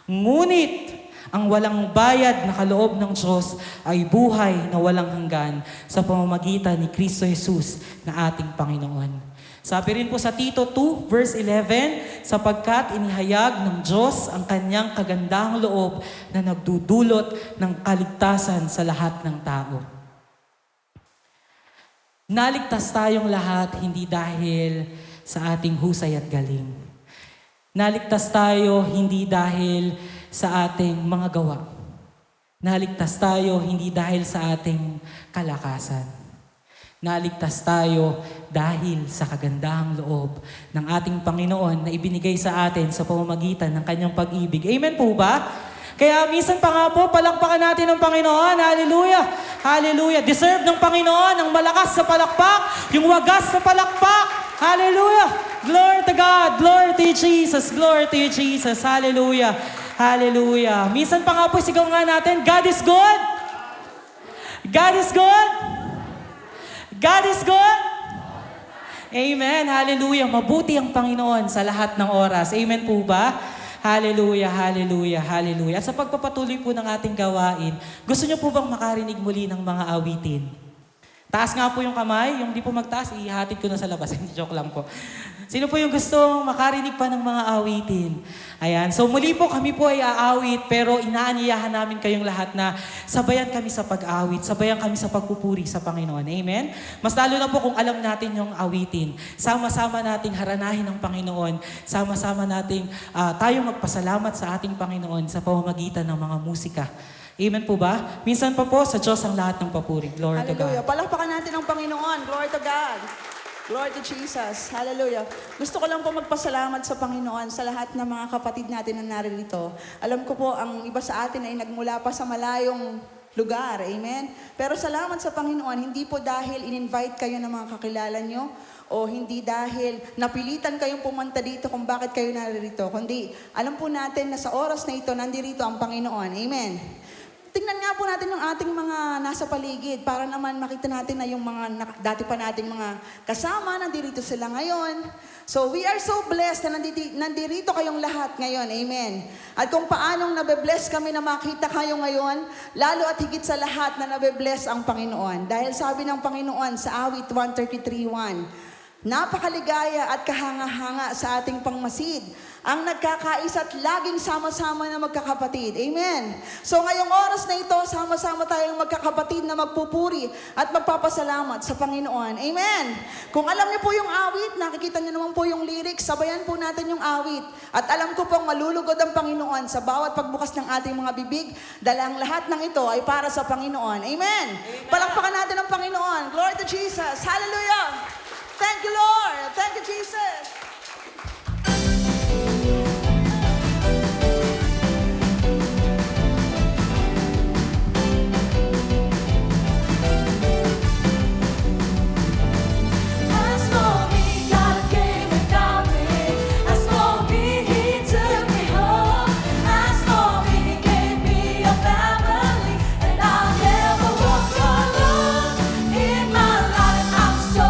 Ngunit, ang walang bayad na kaloob ng Diyos ay buhay na walang hanggan sa pamamagitan ni Kristo Jesus na ating Panginoon. Sabi rin po sa Tito 2 verse 11, sapagkat inihayag ng Diyos ang kanyang kagandahang loob na nagdudulot ng kaligtasan sa lahat ng tao. Naligtas tayong lahat hindi dahil sa ating husay at galing. Naligtas tayo hindi dahil sa ating mga gawa. Naligtas tayo hindi dahil sa ating kalakasan. Naligtas tayo dahil sa kagandahang loob ng ating Panginoon na ibinigay sa atin sa pamamagitan ng kanyang pag-ibig. Amen po ba? Kaya minsan pa nga po, palakpakan natin ang Panginoon. Hallelujah! Hallelujah! Deserve ng Panginoon ang malakas sa palakpak, yung wagas sa palakpak. Hallelujah! Glory to God! Glory to Jesus! Glory to Jesus! Hallelujah! Hallelujah! Minsan pa nga po, sigaw nga natin, God is good! God is good! God is good! Amen! Hallelujah! Mabuti ang Panginoon sa lahat ng oras. Amen po ba? Hallelujah, hallelujah, hallelujah. At sa pagpapatuloy po ng ating gawain, gusto niyo po bang makarinig muli ng mga awitin? Taas nga po yung kamay, yung di po magtaas, ihatid ko na sa labas. Hindi, joke lang po. Sino po yung gustong makarinig pa ng mga awitin? Ayan, so muli po kami po ay aawit, pero inaanyayahan namin kayong lahat na sabayan kami sa pag-awit, sabayan kami sa pagpupuri sa Panginoon. Amen? Mas lalo na po kung alam natin yung awitin. Sama-sama nating haranahin ng Panginoon. Sama-sama nating tayong magpasalamat sa ating Panginoon sa pamamagitan ng mga musika. Amen po ba? Minsan pa po, sa Diyos ang lahat ng papuri. Glory to Hallelujah. God. Palakpakan natin ang Panginoon. Glory to God. Glory to Jesus. Hallelujah. Gusto ko lang po magpasalamat sa Panginoon sa lahat ng mga kapatid natin na naririto. Alam ko po, ang iba sa atin ay nagmula pa sa malayong lugar. Amen? Pero salamat sa Panginoon, hindi po dahil in-invite kayo ng mga kakilala nyo o hindi dahil napilitan kayong pumunta dito kung bakit kayo naririto. Kundi alam po natin na sa oras na ito, nandirito ang Panginoon. Amen? Tingnan nga po natin yung ating mga nasa paligid para naman makita natin na yung mga dati pa nating mga kasama, nandirito sila ngayon. So we are so blessed na nandirito kayong lahat ngayon. Amen. At kung paanong nabe-bless kami na makita kayo ngayon, lalo at higit sa lahat na nabe-bless ang Panginoon. Dahil sabi ng Panginoon sa awit 133:1, napakaligaya at kahanga-hanga sa ating pangmasid, ang nagkakaisa at laging sama-sama na magkakapatid. Amen. So ngayong oras na ito, sama-sama tayong magkakapatid na magpupuri at magpapasalamat sa Panginoon. Amen. Kung alam niyo po yung awit, nakikita niyo naman po yung lyrics, sabayan po natin yung awit. At alam ko pong malulugod ang Panginoon sa bawat pagbukas ng ating mga bibig, dahil ang lahat ng ito ay para sa Panginoon. Amen. Palakpakan natin ang Panginoon. Glory to Jesus. Hallelujah. Thank you, Lord. Thank you, Jesus. As for me, God came without me. As for me, He took me home. As for me, He gave me a family, and I'll never walk alone. In my life, I'm so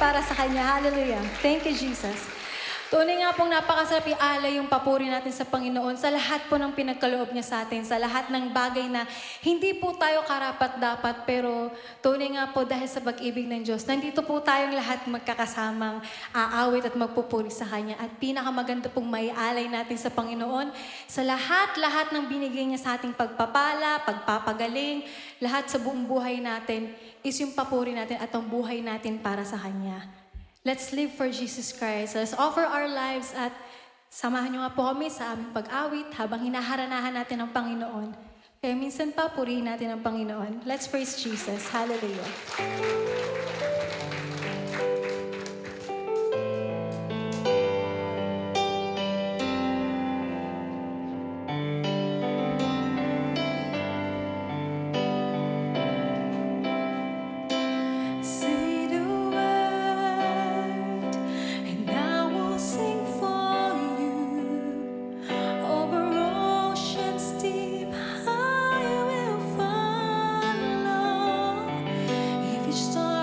para sa Kanya. Hallelujah. Thank you, Jesus. Tunay nga pong napakasarap ialay yung papuri natin sa Panginoon sa lahat po ng pinagkaloob niya sa atin, sa lahat ng bagay na hindi po tayo karapat-dapat, pero tunay nga po dahil sa pag-ibig ng Diyos, nandito po tayong lahat magkakasamang aawit at magpupuri sa Kanya. At pinakamaganda pong maialay natin sa Panginoon sa lahat-lahat ng binigay niya sa ating pagpapala, pagpapagaling, lahat sa buong buhay natin is yung papuri natin at ang buhay natin para sa Kanya. Let's live for Jesus Christ. Let's offer our lives at samahan niyo nga po kami sa aming pag-awit habang hinaharanahan natin ang Panginoon. Kaya minsan pa, purihin natin ang Panginoon. Let's praise Jesus. Hallelujah. Say the word, and I will sing for you. Over oceans deep, I will follow. If each star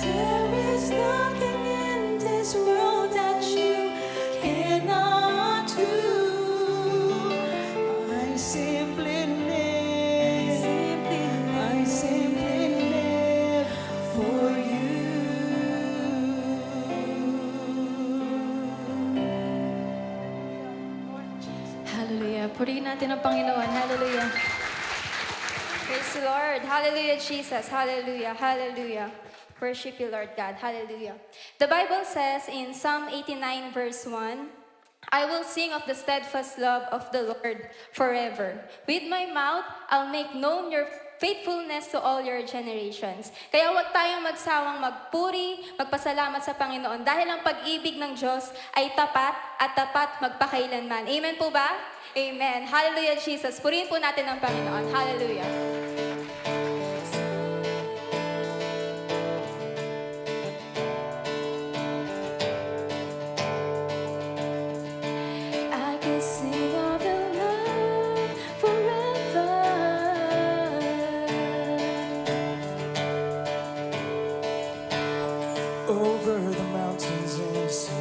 There is nothing in this world that you cannot do. I simply live for you. Hallelujah. Purihin natin ang Panginoon. Hallelujah. Praise the Lord. Hallelujah, Jesus. Hallelujah. Hallelujah. Worship you, Lord God. Hallelujah. The Bible says in Psalm 89, verse 1, I will sing of the steadfast love of the Lord forever. With my mouth, I'll make known your faithfulness to all your generations. Kaya huwag tayong magsawang magpuri, magpasalamat sa Panginoon dahil ang pag-ibig ng Diyos ay tapat at tapat magpakailanman. Amen po ba? Amen. Hallelujah, Jesus. Purihin po natin ang Panginoon. Hallelujah. I can sing of your love forever. Over the mountains and the sea,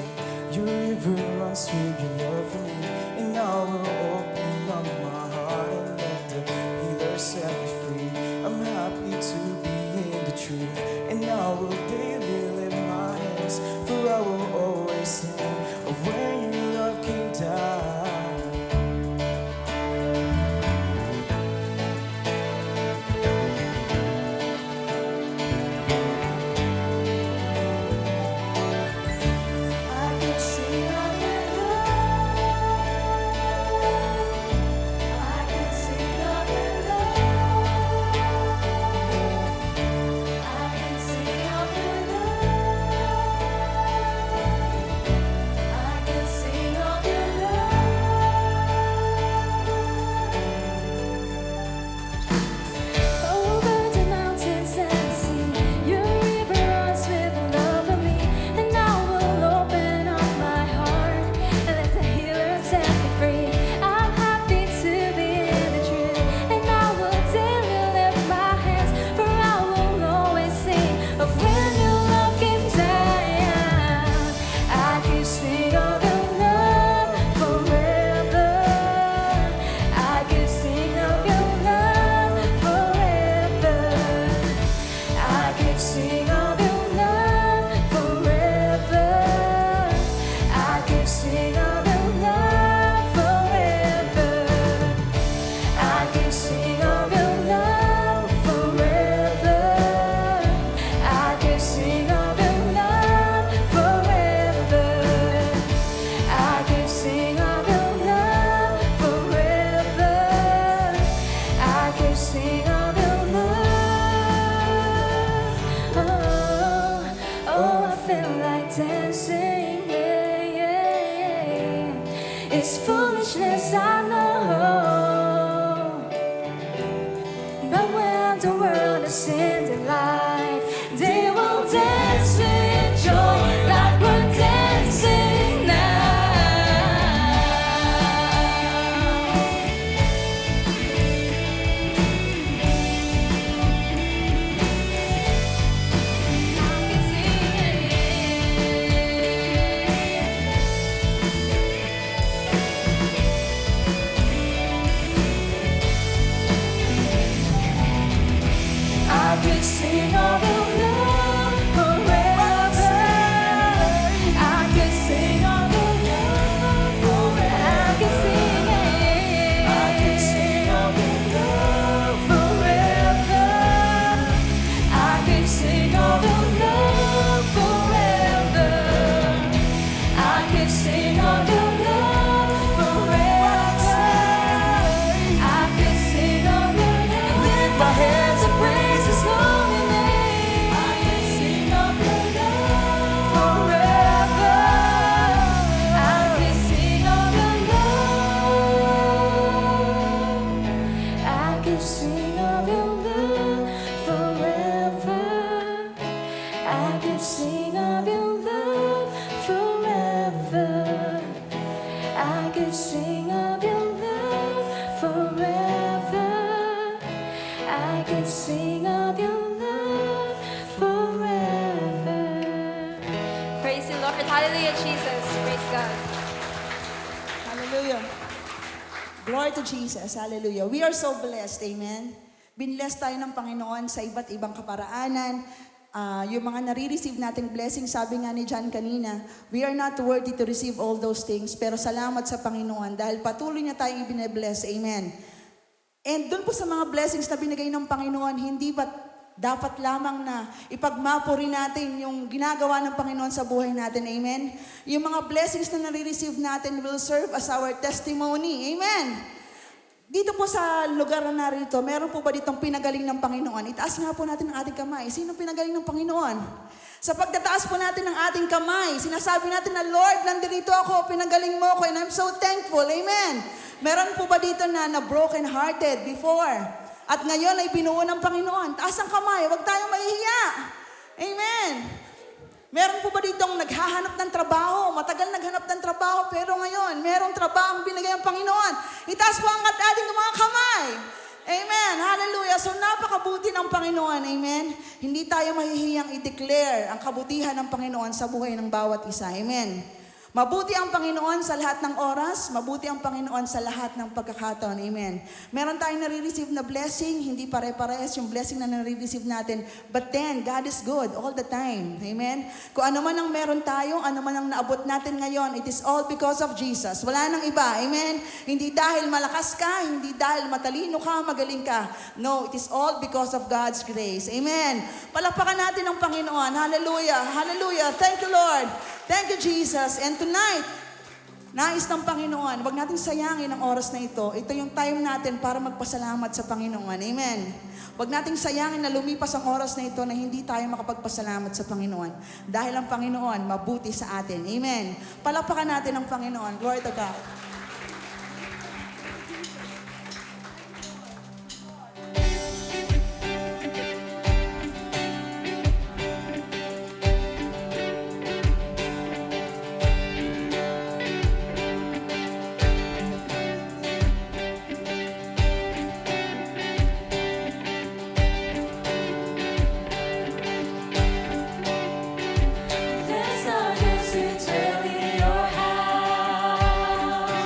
your river runs through your love for me. And I will open up my heart and let the healer set me free. I'm happy to be in the truth, and I will daily lift my hands, for I will always sing of when your love came down. I can sing of your love. I can sing of your love. I can sing of your love. I can sing of your love. Over the mountains and the sea, your river runs with love for me, and I will open up my heart and let the healer set me free. I'm happy to be in the truth, and I will daily lift my hands, for I will always sing of when your love came down. I can sing of your love forever. I can sing of your love forever. I can sing of your love forever. I can sing of your love forever. I can sing of your love forever. I can sing of your love forever. I can sing of your love forever. I can sing of your love. Oh, I feel like dancing. Yeah, yeah, yeah. It's foolishness, I know. But when the world is in the light, they will dance with joy like we're dancing now. I could sing of your love forever. I could sing of your love forever. I could sing it. I could sing of your love forever. I could sing of your love forever. I could sing of your love forever. I could sing of your love. Lift my hands and praise His holy name. I could sing of your love forever. I could sing of your love. I could sing of your love forever. I could sing of your love forever. I could sing of your love forever. I could sing of your love forever. Hallelujah, Jesus. Praise God. Hallelujah. Glory to Jesus. Hallelujah. We are so blessed. Amen. Binless tayo ng Panginoon sa iba't ibang kaparaanan. Yung mga nare-receive nating blessing, sabi nga ni John kanina, we are not worthy to receive all those things, pero salamat sa Panginoon dahil patuloy niya tayong ibine-bless. Amen. And doon po sa mga blessings na binigay ng Panginoon, hindi ba dapat lamang na ipagmapuri natin yung ginagawa ng Panginoon sa buhay natin. Amen? Yung mga blessings na nare-receive natin will serve as our testimony. Amen? Dito po sa lugar na narito, meron po ba ditong pinagaling ng Panginoon? Itaas nga po natin ang ating kamay. Sino pinagaling ng Panginoon? Sa pagtataas po natin ng ating kamay, sinasabi natin na, Lord, nandito ako, pinagaling mo ako, and I'm so thankful. Amen? Meron po ba dito na broken hearted before? At ngayon ay binuo ng Panginoon. Taas ang kamay, huwag tayong mahihiya. Amen. Meron po ba ditong naghahanap ng trabaho? Matagal naghanap ng trabaho, pero ngayon, merong trabaho ang binigay ng Panginoon. Itaas po ang ating mga kamay. Amen. Hallelujah. So napakabuti ng Panginoon. Amen. Hindi tayo mahihiyang i-declare ang kabutihan ng Panginoon sa buhay ng bawat isa. Amen. Mabuti ang Panginoon sa lahat ng oras, mabuti ang Panginoon sa lahat ng pagkakataon. Amen. Meron tayong nare-receive na blessing, hindi pare-parehas yung blessing na nare-receive natin. But then, God is good all the time. Amen. Kung ano man ang meron tayo, ano man ang naabot natin ngayon, it is all because of Jesus. Wala nang iba. Amen. Hindi dahil malakas ka, hindi dahil matalino ka, magaling ka. No, it is all because of God's grace. Amen. Palakpakan natin ang Panginoon. Hallelujah. Hallelujah. Thank you, Lord. Thank you, Jesus. And tonight, nais ng Panginoon, huwag natin sayangin ang oras na ito. Ito yung time natin para magpasalamat sa Panginoon. Amen. Huwag natin sayangin na lumipas ang oras na ito na hindi tayo makapagpasalamat sa Panginoon. Dahil ang Panginoon, mabuti sa atin. Amen. Palakpakan natin ang Panginoon. Glory to God. There's no use in telling your house.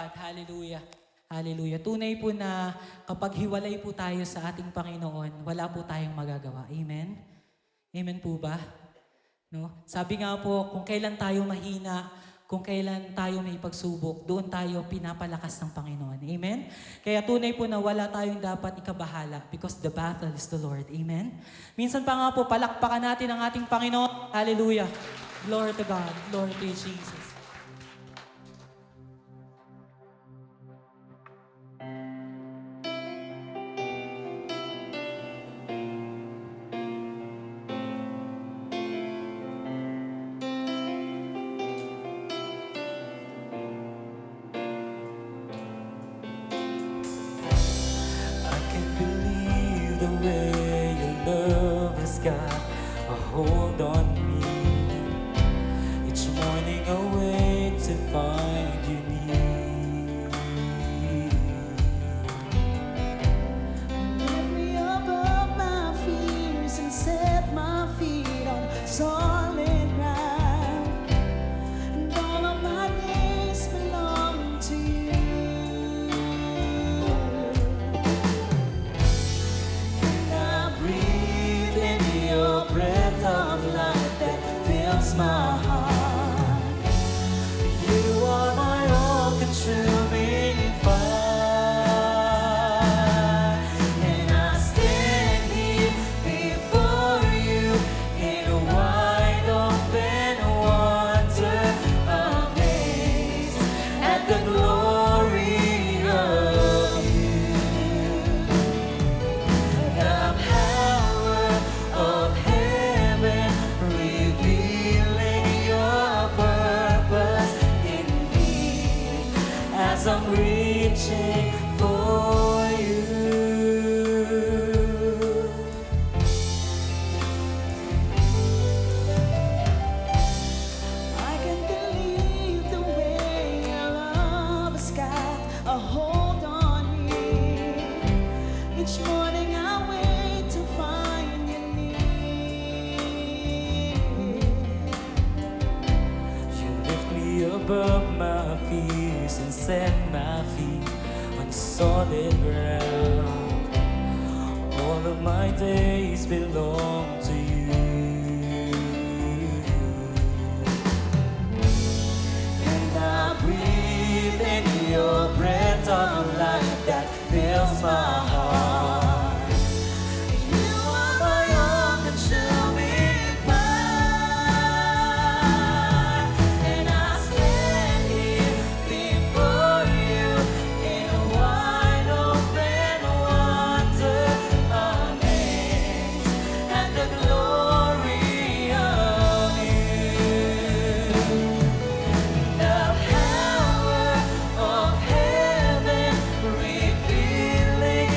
God. Hallelujah. Hallelujah. Tunay po na kapag hiwalay po tayo sa ating Panginoon, wala po tayong magagawa. Amen? Amen po ba? No? Sabi nga po, kung kailan tayo mahina, kung kailan tayo may pagsubok, doon tayo pinapalakas ng Panginoon. Amen? Kaya tunay po na wala tayong dapat ikabahala because the battle is the Lord. Amen? Minsan pa nga po, palakpakan natin ang ating Panginoon. Hallelujah. Glory to God. Glory to Jesus. I can't believe the way your love has got a hold on me. Each morning I wake to find you near. Lift me above my fears and set my feet on solid ground. And all of my days belong to you. And I breathe in your breath of life that fills my heart. You are my all-consuming fire. And I stand here before you in wide open wonder, amazed at the glory of you. The power of heaven revealing your purpose in me as I'm reaching for you. I can't believe the way your love has got a hold on me. Each morning I wait to find you near. You lift me above my fears and set my feet on solid ground. All of my days belong to you. And I breathe in your breath of life that fills my heart. You are my all-consuming fire. And I stand here before you in wide open wonder, amazed at the glory of you. The power of heaven revealing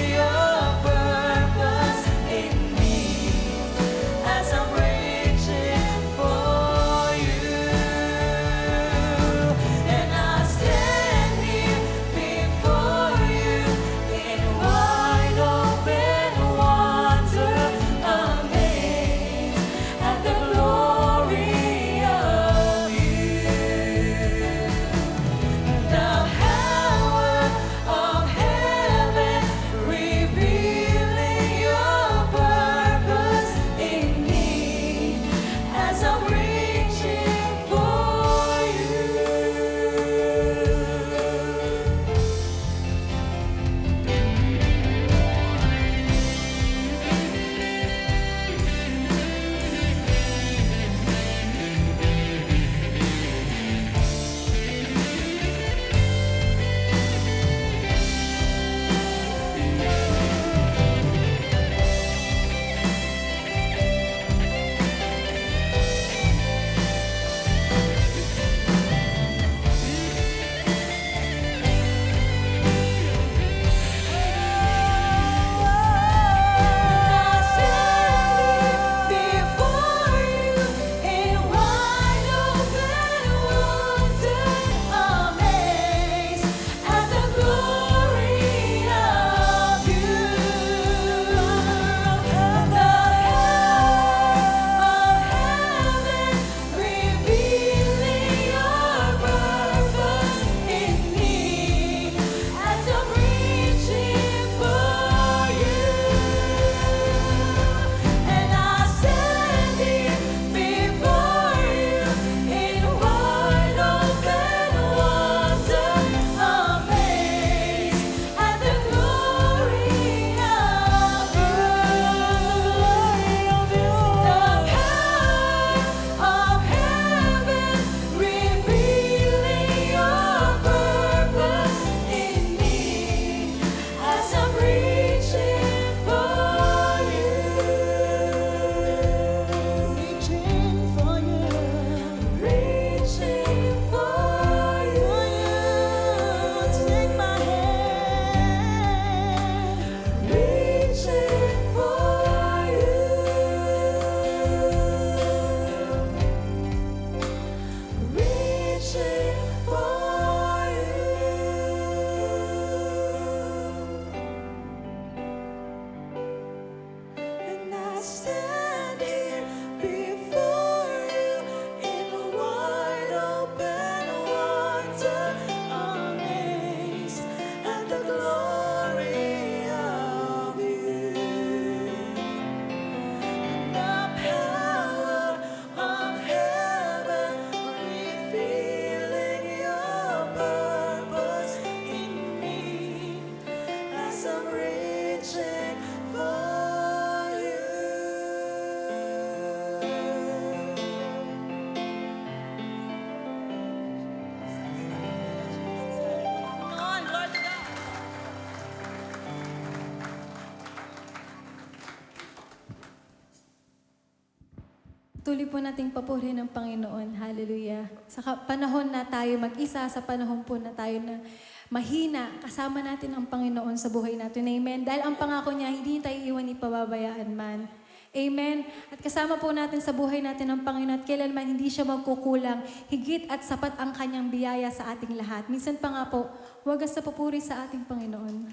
Patuloy po nating papurihin ng Panginoon. Hallelujah. Sa panahon na tayo mag-isa, sa panahon po na tayo na mahina, kasama natin ang Panginoon sa buhay natin. Amen. Dahil ang pangako niya, hindi tayo iwan ni pababayaan man. Amen. At kasama po natin sa buhay natin ang Panginoon at kailanman hindi siya magkukulang. Higit at sapat ang kanyang biyaya sa ating lahat. Minsan pa nga po, wagas sa papuri sa ating Panginoon.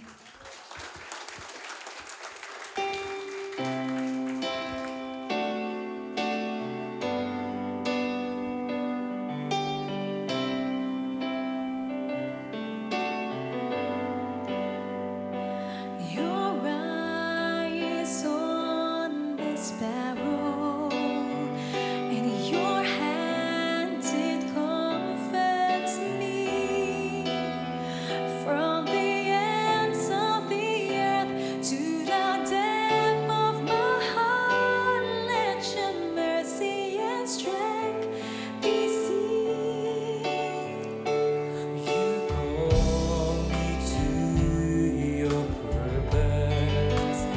Your eye is on the sparrow, and your hand it comforts me. From the ends of the earth to the depth of my heart, let your mercy and strength be seen. You call me to your purpose,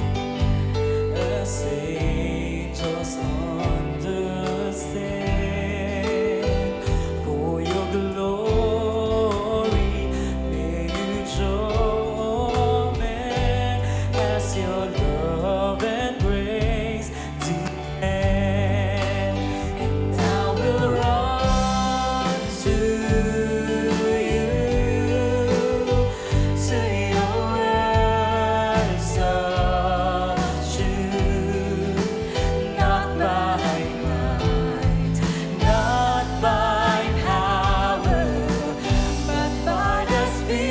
as angels understand. For your glory, may you draw men as your love and grace demand. And I will run to you, to your words of truth, not by might, not by power, but by the Spirit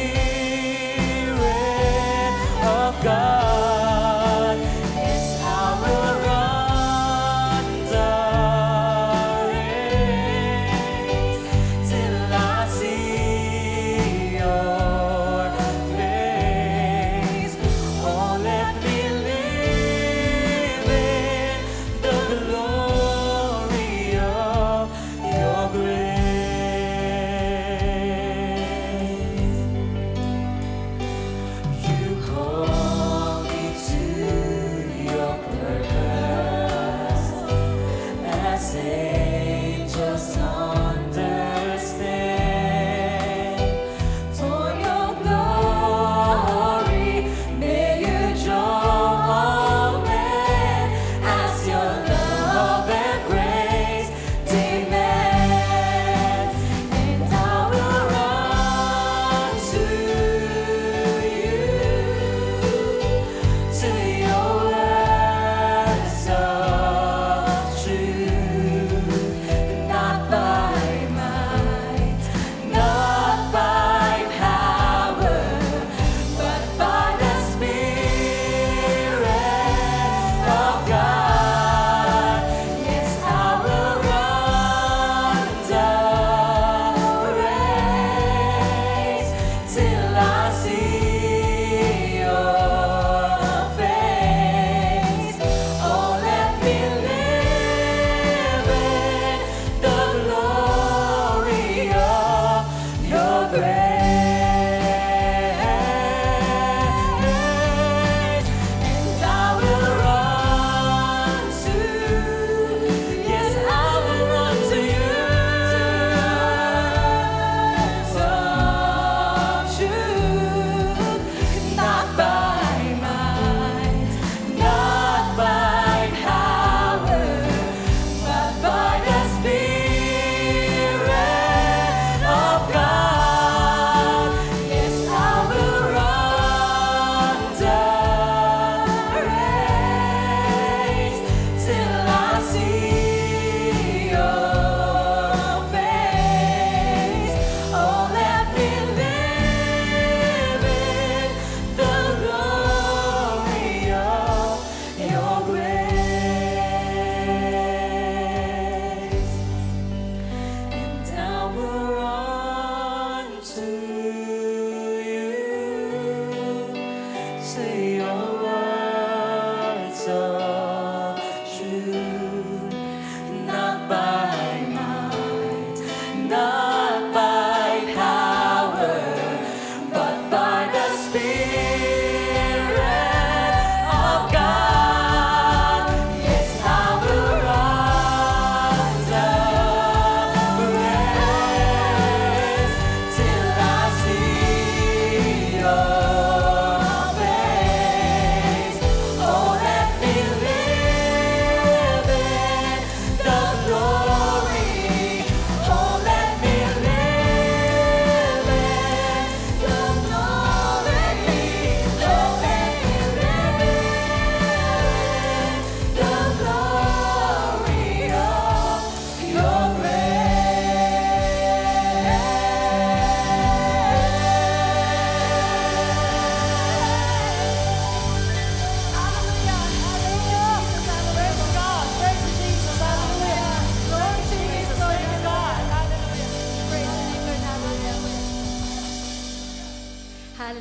of God. Yes, I will run the race till I see your face. Oh, let me live in the glory of your grace. You call me to your purpose, as angels understand. For your glory, may you draw all men as your love and grace demand. And I will run to you, to your words of truth, not by might, not by power, but by the Spirit of God. Yes, I will run the race till I see your face. Oh, let me live in the glory of your grace. And I will run to, yes, I will run to you, of truth, not by might, not by power, but by the Spirit of God. Yes, I will run the race till I see your face. Oh, let me live in the glory of your grace. And I will run to you, say your words of truth, not by might, not by power, but by the Spirit of God. Yes, I will run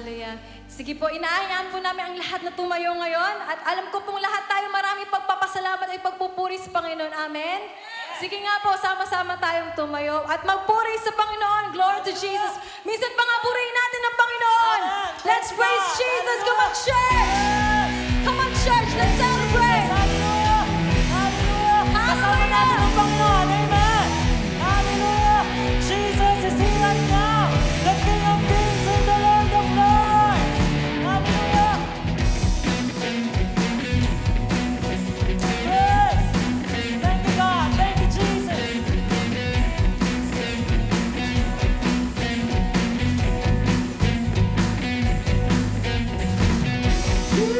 Hallelujah. Sige po, inaayaan po namin ang lahat na tumayo ngayon. At alam ko pong lahat tayo marami pagpapasalamat ay pagpupuri sa Panginoon. Amen? Sige nga po, sama-sama tayong tumayo at magpuri sa Panginoon. Glory to Jesus. Minsan pa nga purihin natin ang Panginoon. Let's praise Jesus. Come on, church! Come on, church! Let's celebrate! Hallelujah! Hallelujah! Kasama natin ang Panginoon. Amen! Hallelujah! Jesus is here right now. The King of Kings and the Lord of Lords. Hallelujah! Yes! Thank you, God. Thank you, Jesus. You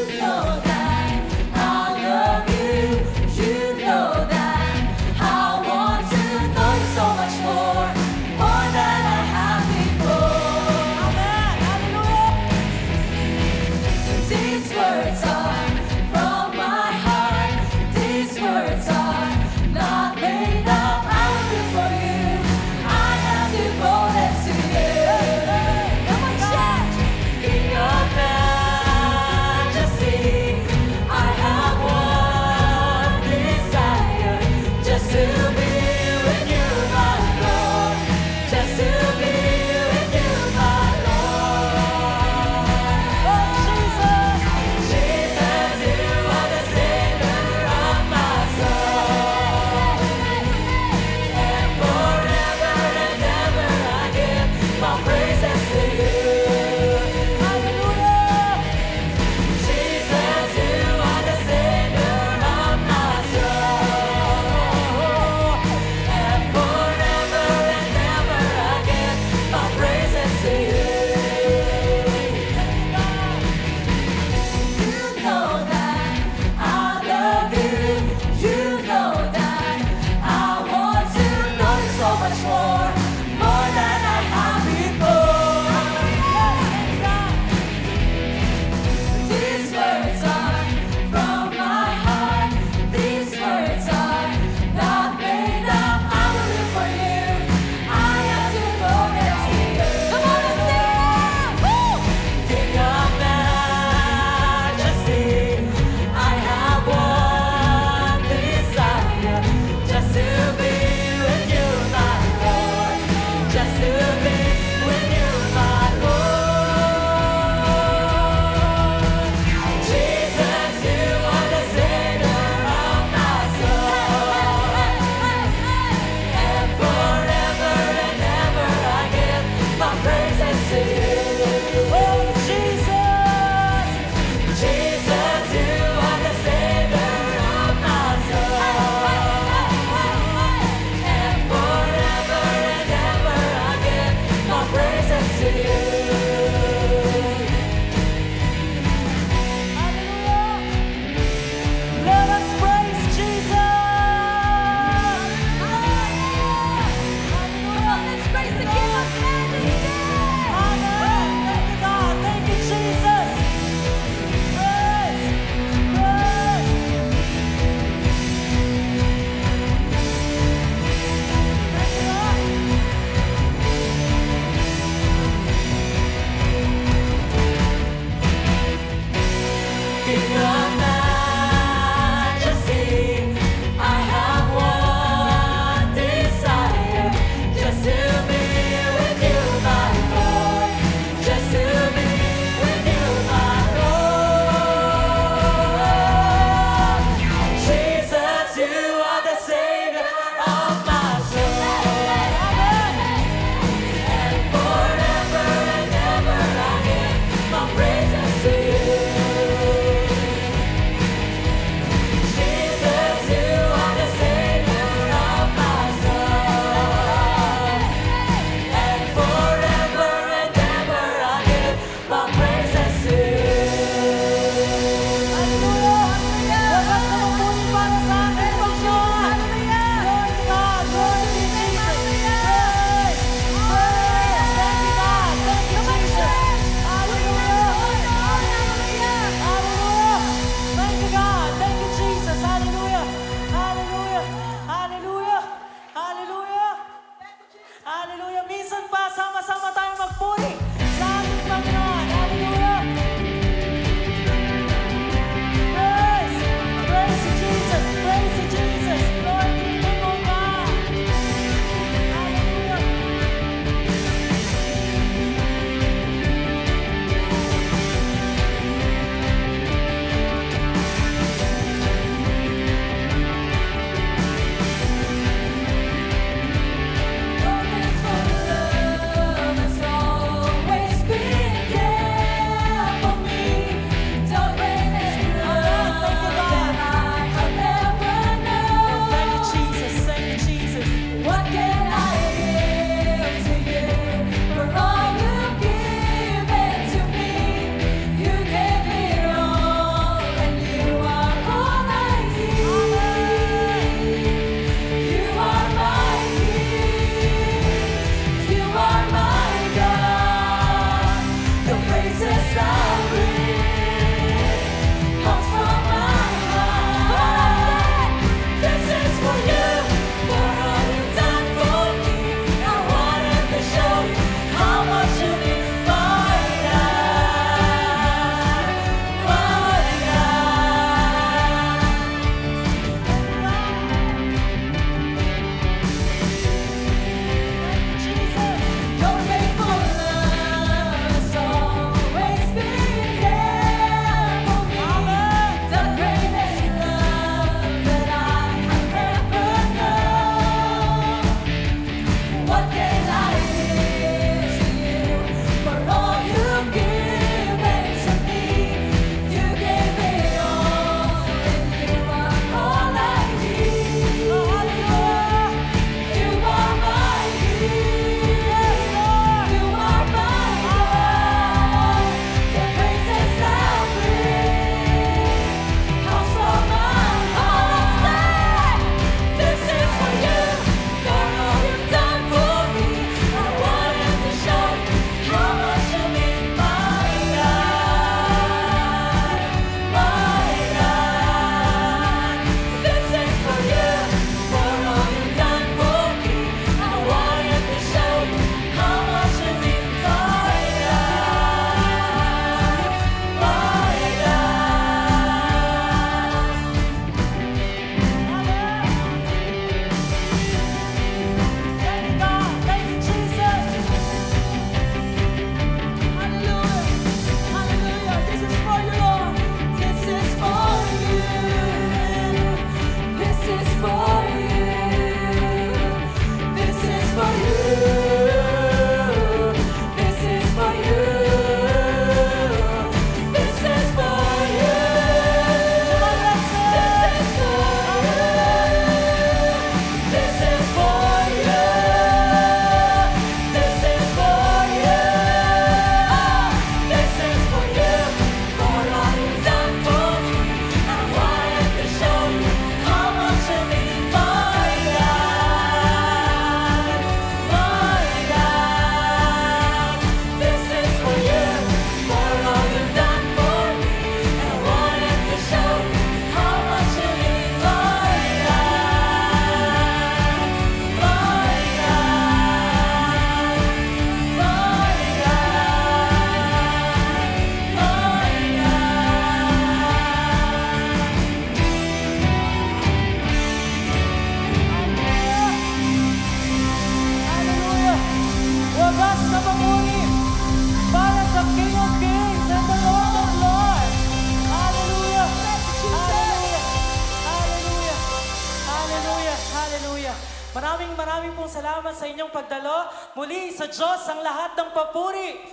salamat sa inyong pagdalo. Muli sa Diyos ang lahat ng papuri.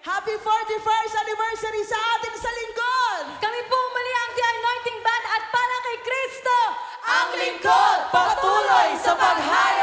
Happy 41st anniversary sa ating sa lingkod! Kami po muli ang The Anointing Band at para kay Kristo, Ang lingkod patuloy sa paghayag.